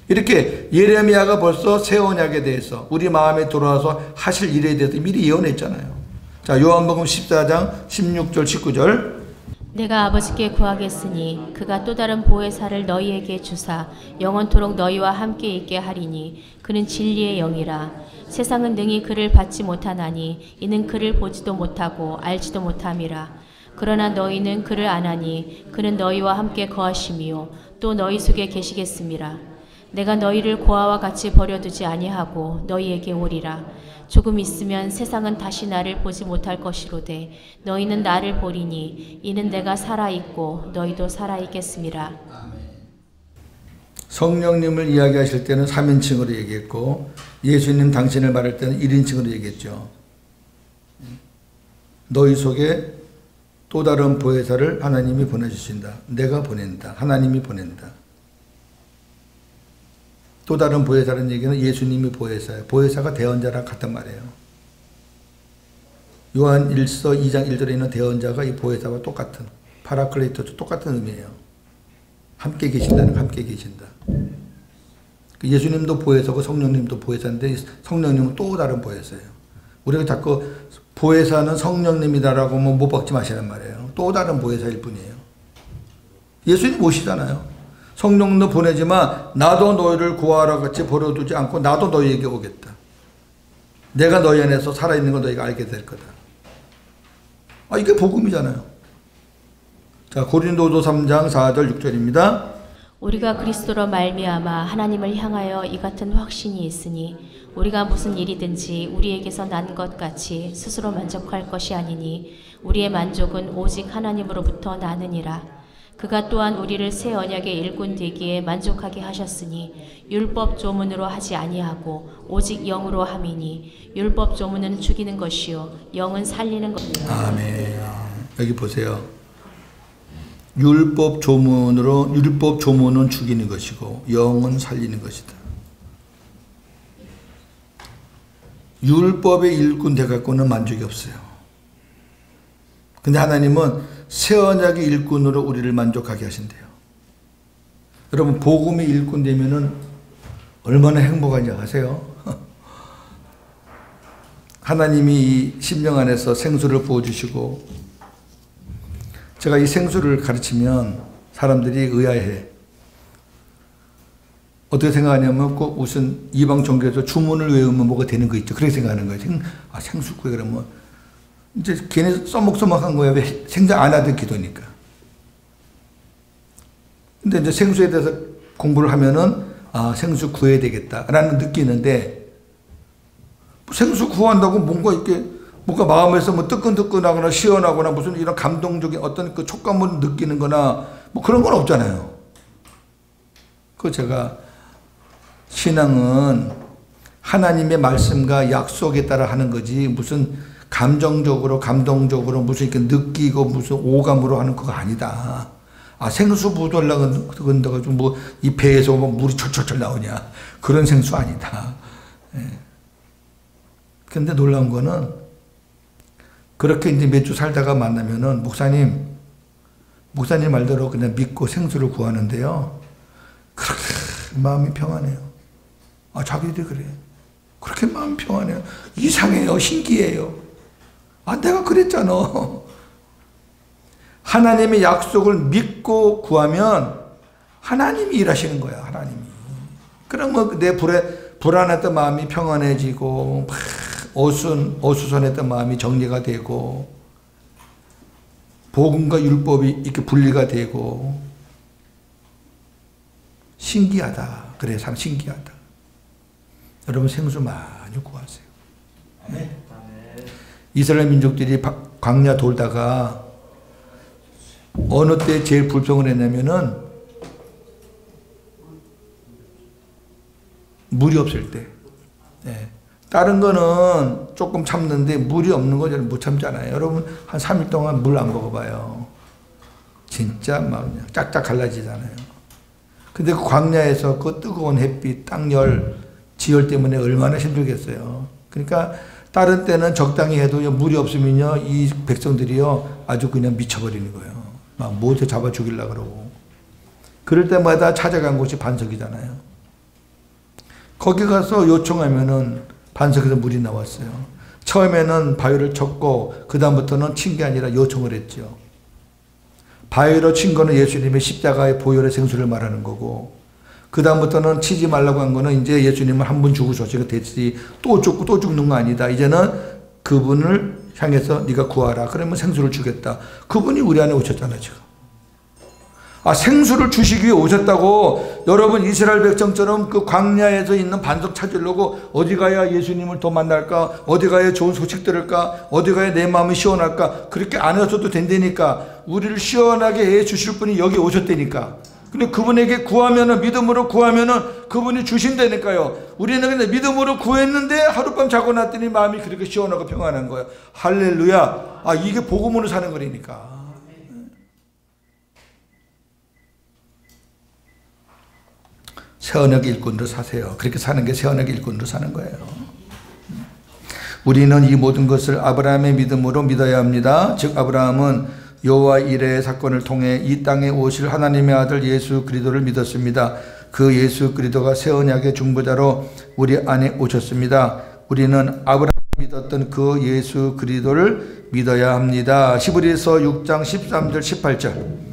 이렇게 예레미야가 벌써 새 언약에 대해서 우리 마음에 들어와서 하실 일에 대해서 미리 예언했잖아요. 자, 요한복음 14장 16절 19절. 내가 아버지께 구하겠으니 그가 또 다른 보혜사를 너희에게 주사 영원토록 너희와 함께 있게 하리니 그는 진리의 영이라. 세상은 능히 그를 받지 못하나니 이는 그를 보지도 못하고 알지도 못함이라. 그러나 너희는 그를 아나니 그는 너희와 함께 거하심이요 또 너희 속에 계시겠음이라. 내가 너희를 고아와 같이 버려두지 아니하고 너희에게 오리라. 조금 있으면 세상은 다시 나를 보지 못할 것이로되 너희는 나를 보리니 이는 내가 살아있고 너희도 살아있겠음이라. 성령님을 이야기하실 때는 3인칭으로 얘기했고 예수님 당신을 말할 때는 1인칭으로 얘기했죠. 너희 속에 또 다른 보혜사를 하나님이 보내주신다. 내가 보낸다. 하나님이 보낸다. 또 다른 보혜사라는 얘기는 예수님이 보혜사예요. 보혜사가 대언자랑 같단 말이에요. 요한 1서 2장 1절에 있는 대언자가 이 보혜사와 똑같은 파라클레이토스 똑같은 의미예요. 함께 계신다는 거, 함께 계신다. 예수님도 보혜사고 성령님도 보혜사인데 성령님은 또 다른 보혜사예요. 우리가 자꾸 보혜사는 성령님이다라고 못 박지 마시란 말이에요. 또 다른 보혜사일 뿐이에요. 예수님 오시잖아요. 성령도 보내지만 나도 너희를 구하라 같이 버려두지 않고 나도 너희에게 오겠다. 내가 너희 안에서 살아있는 걸 너희가 알게 될 거다. 이게 복음이잖아요. 자, 고린도서 3장 4절 6절입니다. 우리가 그리스도로 말미암아 하나님을 향하여 이 같은 확신이 있으니 우리가 무슨 일이든지 우리에게서 난 것 같이 스스로 만족할 것이 아니니 우리의 만족은 오직 하나님으로부터 나느니라. 그가 또한 우리를 새 언약의 일꾼 되기에 만족하게 하셨으니 율법 조문으로 하지 아니하고 오직 영으로 함이니 율법 조문은 죽이는 것이요 영은 살리는 것이라. 아멘. 여기 보세요. 율법 조문은 죽이는 것이고 영은 살리는 것이다. 율법의 일꾼 돼갖고는 만족이 없어요. 근데 하나님은 새 언약의 일꾼으로 우리를 만족하게 하신대요. 여러분 복음의 일꾼 되면은 얼마나 행복한지 아세요? 하나님이 이 심령 안에서 생수를 부어주시고 제가 이 생수를 가르치면 사람들이 의아해. 어떻게 생각하냐면 꼭 무슨 이방 종교에서 주문을 외우면 뭐가 되는 거 있죠. 그렇게 생각하는 거예요. 생수구에 그러면 이제 걔네 써먹써먹한 거야. 왜 생각 안 하던 기도니까. 근데 이제 생수에 대해서 공부를 하면은 생수 구해야 되겠다라는 느끼는데 생수 구한다고 뭔가 마음에서 뭐 뜨끈뜨끈하거나 시원하거나 무슨 이런 감동적인 어떤 그 촉감을 느끼는 거나 뭐 그런 건 없잖아요. 그 제가 신앙은 하나님의 말씀과 약속에 따라 하는 거지 무슨 감정적으로 감동적으로 무슨 이렇게 느끼고 무슨 오감으로 하는 그거 아니다. 생수 부으려고 건너가지고 뭐 이 배에서 뭐 물이 철철철 나오냐 그런 생수 아니다. 예. 근데 놀라운 거는 그렇게 이제 몇 주 살다가 만나면은 목사님 말대로 그냥 믿고 생수를 구하는데요. 그렇게 마음이 평안해요. 아, 자기들이 그래. 그렇게 마음이 평안해요. 이상해요. 신기해요. 아, 내가 그랬잖아. 하나님의 약속을 믿고 구하면 하나님이 일하시는 거야. 하나님이. 그러면 내 불안했던 마음이 평안해지고 막 어수선했던 마음이 정리가 되고 복음과 율법이 이렇게 분리가 되고 신기하다. 그래, 참 신기하다. 여러분 생수 많이 구하세요. 네? 이스라엘 민족들이 광야 돌다가 어느 때 제일 불평을 했냐면은 물이 없을 때. 네. 다른 거는 조금 참는데 물이 없는 거 저는 못 참잖아요. 여러분 한 3일 동안 물 안 먹어봐요. 진짜 막 짝짝 갈라지잖아요. 근데 그 광야에서 그 뜨거운 햇빛, 땅열, 지열 때문에 얼마나 힘들겠어요. 그러니까 다른 때는 적당히 해도 물이 없으면요 이 백성들이요 아주 그냥 미쳐버리는 거예요. 막 못에 잡아 죽이려고 그러고. 그럴 때마다 찾아간 곳이 반석이잖아요. 거기 가서 요청하면은 반석에서 물이 나왔어요. 처음에는 바위를 쳤고 그 다음부터는 친 게 아니라 요청을 했죠. 바위로 친 거는 예수님의 십자가의 보혈의 생수를 말하는 거고 그 다음부터는 치지 말라고 한 거는 이제 예수님은 한 번 죽으셨으니까 됐지 또 죽고 또 죽는 거 아니다. 이제는 그분을 향해서 네가 구하라. 그러면 생수를 주겠다. 그분이 우리 안에 오셨잖아요. 지금. 아, 생수를 주시기 위해 오셨다고. 여러분 이스라엘 백성처럼 그 광야에서 있는 반석 찾으려고 어디 가야 예수님을 더 만날까, 어디 가야 좋은 소식 들을까, 어디 가야 내 마음이 시원할까. 그렇게 안 하셔도 된다니까. 우리를 시원하게 해 주실 분이 여기 오셨다니까. 근데 그분에게 구하면은, 믿음으로 구하면은 그분이 주신다니까요. 우리는 근데 믿음으로 구했는데 하룻밤 자고 났더니 마음이 그렇게 시원하고 평안한 거예요. 할렐루야. 아, 이게 복음으로 사는 거니까. 새언약 일꾼으로 사세요. 그렇게 사는 게 새언약 일꾼으로 사는 거예요. 우리는 이 모든 것을 아브라함의 믿음으로 믿어야 합니다. 즉 아브라함은 여호와 이레의 사건을 통해 이 땅에 오실 하나님의 아들 예수 그리스도를 믿었습니다. 그 예수 그리스도가 새언약의 중보자로 우리 안에 오셨습니다. 우리는 아브라함이 믿었던 그 예수 그리스도를 믿어야 합니다. 히브리서 6장 13절 18절.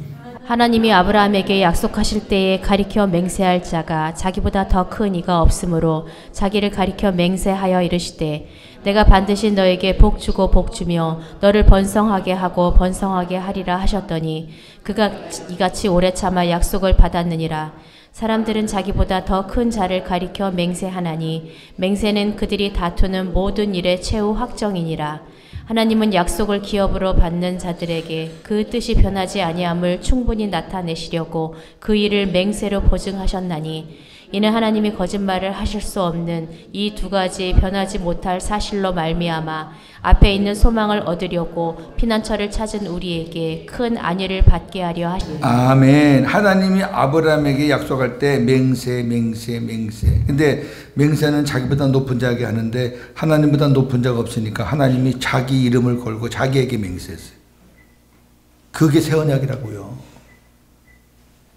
하나님이 아브라함에게 약속하실 때에 가리켜 맹세할 자가 자기보다 더 큰 이가 없으므로 자기를 가리켜 맹세하여 이르시되 내가 반드시 너에게 복 주고 복 주며 너를 번성하게 하고 번성하게 하리라 하셨더니 그가 이같이 오래 참아 약속을 받았느니라. 사람들은 자기보다 더 큰 자를 가리켜 맹세하나니 맹세는 그들이 다투는 모든 일의 최후 확정이니라. 하나님은 약속을 기업으로 받는 자들에게 그 뜻이 변하지 아니함을 충분히 나타내시려고 그 일을 맹세로 보증하셨나니 이는 하나님이 거짓말을 하실 수 없는 이 두 가지 변하지 못할 사실로 말미암아 앞에 있는 소망을 얻으려고 피난처를 찾은 우리에게 큰 안위를 받게 하려 하시니라. 아멘. 하나님이 아브라함에게 약속할 때 맹세. 근데 맹세는 자기보다 높은 자에게 하는데 하나님보다 높은 자가 없으니까 하나님이 자기 이름을 걸고 자기에게 맹세했어요. 그게 새 언약이라고요.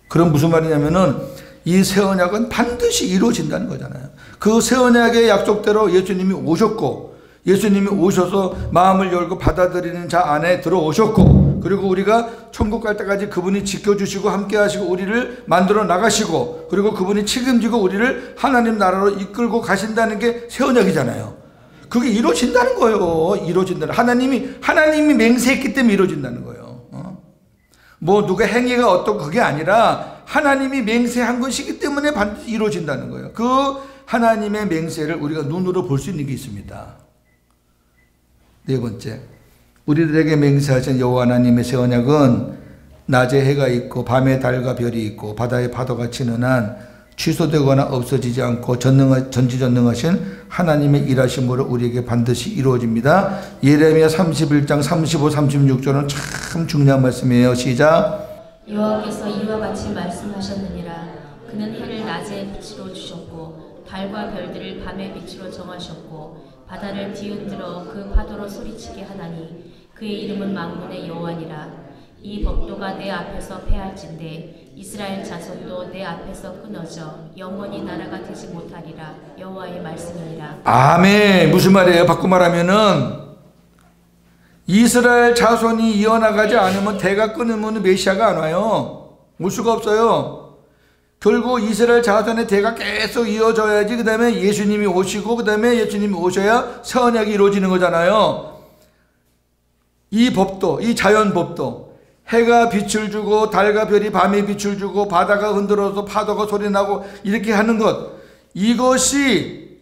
그럼 무슨 말이냐면은 이 새 언약은 반드시 이루어진다는 거잖아요. 그 새 언약의 약속대로 예수님이 오셨고 예수님이 오셔서 마음을 열고 받아들이는 자 안에 들어오셨고 그리고 우리가 천국 갈 때까지 그분이 지켜주시고 함께 하시고 우리를 만들어 나가시고 그리고 그분이 책임지고 우리를 하나님 나라로 이끌고 가신다는 게 새 언약이잖아요. 그게 이루어진다는 거예요. 이루어진다는 하나님이 맹세했기 때문에 이루어진다는 거예요. 뭐 누가 행위가 어떻고 그게 아니라 하나님이 맹세한 것이기 때문에 반드시 이루어진다는 거예요. 그 하나님의 맹세를 우리가 눈으로 볼 수 있는 게 있습니다. 네 번째, 우리들에게 맹세하신 여호와 하나님의 새 언약은 낮에 해가 있고 밤에 달과 별이 있고 바다의 파도가 치는 한 취소되거나 없어지지 않고 전지전능하신 하나님의 일하심으로 우리에게 반드시 이루어집니다. 예레미야 31장 35, 36절은 참 중요한 말씀이에요. 시작. 여호와께서 이와 같이 말씀하셨느니라. 그는 해를 낮의 빛으로 주셨고 달과 별들을 밤의 빛으로 정하셨고 바다를 뒤흔들어 그 파도로 소리치게 하나니 그의 이름은 만군의 여호와니라. 이 법도가 내 앞에서 패할진대 이스라엘 자손도 내 앞에서 끊어져 영원히 나라가 되지 못하리라. 여호와의 말씀이니라. 아멘. 무슨 말이에요? 바꿔 말하면은 이스라엘 자손이 이어나가지 않으면 대가 끊으면 메시아가 안 와요. 올 수가 없어요. 결국 이스라엘 자손의 대가 계속 이어져야지 그 다음에 예수님이 오시고 그 다음에 예수님이 오셔야 새 언약이 이루어지는 거잖아요. 이 법도, 이 자연법도 해가 빛을 주고 달과 별이 밤에 빛을 주고 바다가 흔들어서 파도가 소리 나고 이렇게 하는 것, 이것이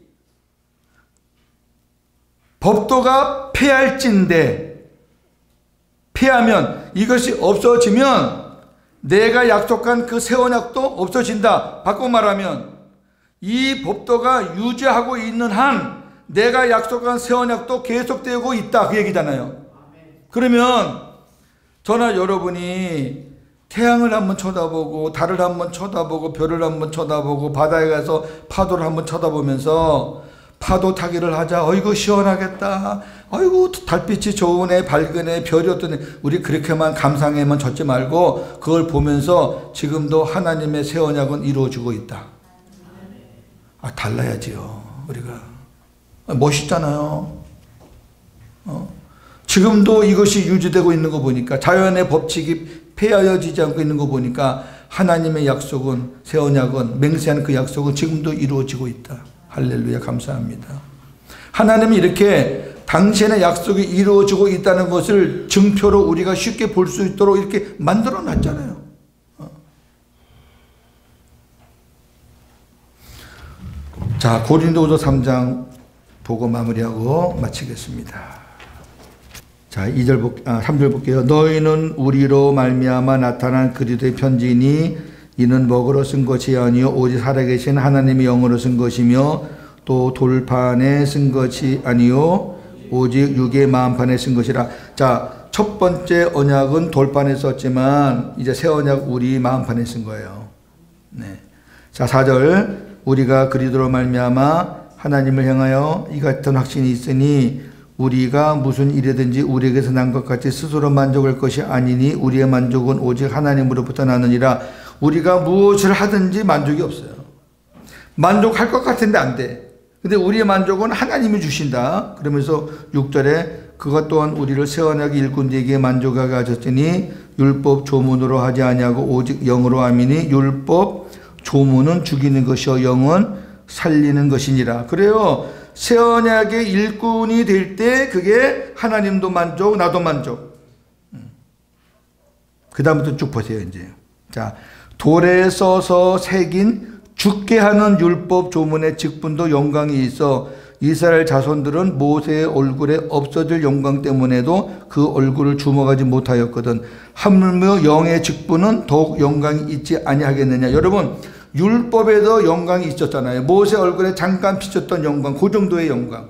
법도가 폐할진대, 폐하면 이것이 없어지면 내가 약속한 그 새 언약도 없어진다. 바꿔 말하면 이 법도가 유지하고 있는 한 내가 약속한 새 언약도 계속되고 있다, 그 얘기잖아요. 그러면 저나 여러분이 태양을 한번 쳐다보고 달을 한번 쳐다보고 별을 한번 쳐다보고 바다에 가서 파도를 한번 쳐다보면서 파도 타기를 하자. 어이구 시원하겠다. 어이구 달빛이 좋으네, 밝으네, 별이 어떠네. 우리 그렇게만 감상에만 젖지 말고 그걸 보면서 지금도 하나님의 새 언약은 이루어지고 있다. 달라야지요. 우리가 멋있잖아요. 지금도 이것이 유지되고 있는 거 보니까, 자연의 법칙이 폐하여지지 않고 있는 거 보니까 하나님의 약속은, 새 언약은, 맹세한 그 약속은 지금도 이루어지고 있다. 할렐루야, 감사합니다. 하나님이 이렇게 당신의 약속이 이루어지고 있다는 것을 증표로 우리가 쉽게 볼 수 있도록 이렇게 만들어 놨잖아요. 자, 고린도후서 3장 보고 마무리하고 마치겠습니다. 자, 3절 볼게요. 너희는 우리로 말미암아 나타난 그리스도의 편지니 이는 먹으러 쓴 것이 아니요 오직 살아계신 하나님의 영으로 쓴 것이며 또 돌판에 쓴 것이 아니요 오직 육의 마음판에 쓴 것이라. 자, 첫 번째 언약은 돌판에 썼지만 이제 새 언약 우리 마음판에 쓴 거예요. 네. 자, 4절 우리가 그리스도로 말미암아 하나님을 향하여 이 같은 확신이 있으니 우리가 무슨 일이든지 우리에게서 난 것 같이 스스로 만족할 것이 아니니 우리의 만족은 오직 하나님으로부터 나느니라. 우리가 무엇을 하든지 만족이 없어요. 만족할 것 같은데 안 돼. 근데 우리의 만족은 하나님이 주신다. 그러면서 6절에 그것 또한 우리를 새 언약의 일꾼들에게 만족하게 하셨으니 율법 조문으로 하지 아니하고 오직 영으로 함이니 율법 조문은 죽이는 것이요 영은 살리는 것이니라. 그래요. 새 언약의 일꾼이 될 때 그게 하나님도 만족, 나도 만족. 그 다음부터 쭉 보세요. 이제 자, 돌에 써서 새긴 죽게 하는 율법 조문의 직분도 영광이 있어 이스라엘 자손들은 모세의 얼굴에 없어질 영광 때문에도 그 얼굴을 주목하지 못하였거든. 하물며 영의 직분은 더욱 영광이 있지 아니하겠느냐. 여러분, 율법에도 영광이 있었잖아요. 모세 얼굴에 잠깐 비쳤던 영광, 그 정도의 영광.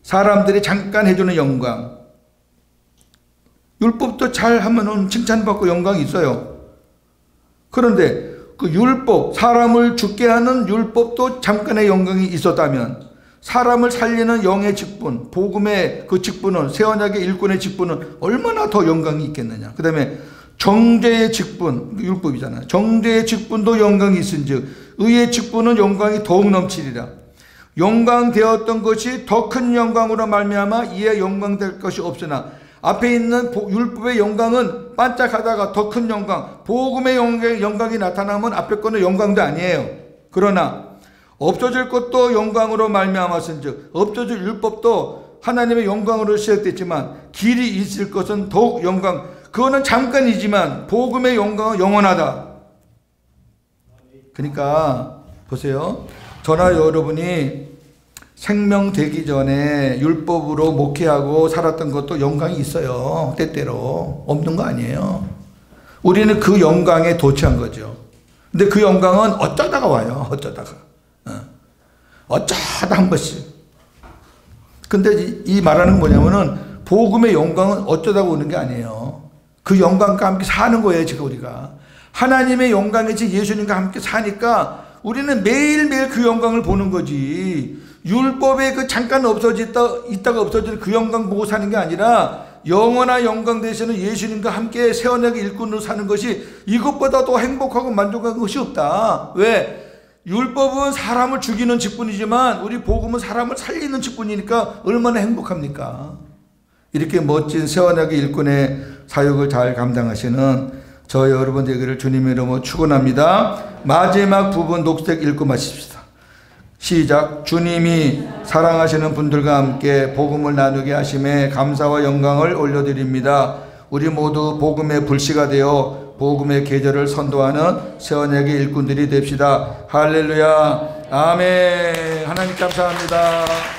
사람들이 잠깐 해주는 영광. 율법도 잘 하면은 칭찬받고 영광이 있어요. 그런데 그 율법, 사람을 죽게 하는 율법도 잠깐의 영광이 있었다면 사람을 살리는 영의 직분, 복음의 그 직분은, 새 언약의 일꾼의 직분은 얼마나 더 영광이 있겠느냐. 그 다음에 정죄의 직분, 율법이잖아요. 정죄의 직분도 영광이 있은즉 의의 직분은 영광이 더욱 넘치리라. 영광되었던 것이 더 큰 영광으로 말미암아 이에 영광될 것이 없으나 앞에 있는 율법의 영광은 반짝하다가 더 큰 영광, 복음의 영광이 나타나면 앞에 거는 영광도 아니에요. 그러나 없어질 것도 영광으로 말미암았은즉 없어질 율법도 하나님의 영광으로 시작됐지만 길이 있을 것은 더욱 영광, 그거는 잠깐이지만 복음의 영광은 영원하다. 그러니까 보세요. 저나 여러분이 생명되기 전에 율법으로 목회하고 살았던 것도 영광이 있어요. 때때로. 없는 거 아니에요. 우리는 그 영광에 도취한 거죠. 근데 그 영광은 어쩌다가 와요. 어쩌다가. 어쩌다 한 번씩. 근데 이 말하는 건 뭐냐면은 복음의 영광은 어쩌다가 오는 게 아니에요. 그 영광과 함께 사는 거예요. 지금 우리가 하나님의 영광이지 예수님과 함께 사니까 우리는 매일매일 그 영광을 보는 거지. 율법에 그 잠깐 있다가 없어지는 그 영광 보고 사는 게 아니라 영원한 영광 되시는 예수님과 함께 새 언약의 일꾼으로 사는 것이 이것보다 더 행복하고 만족한 것이 없다. 왜? 율법은 사람을 죽이는 직분이지만 우리 복음은 사람을 살리는 직분이니까 얼마나 행복합니까? 이렇게 멋진 새 언약의 일꾼의 사역을 잘 감당하시는 저 여러분 되기를 주님의 이름으로 축원합니다. 마지막 부분 녹색 읽고 마십시다. 시작. 주님이 사랑하시는 분들과 함께 복음을 나누게 하심에 감사와 영광을 올려드립니다. 우리 모두 복음의 불씨가 되어 복음의 계절을 선도하는 새 언약의 일꾼들이 됩시다. 할렐루야. 아멘. 하나님 감사합니다.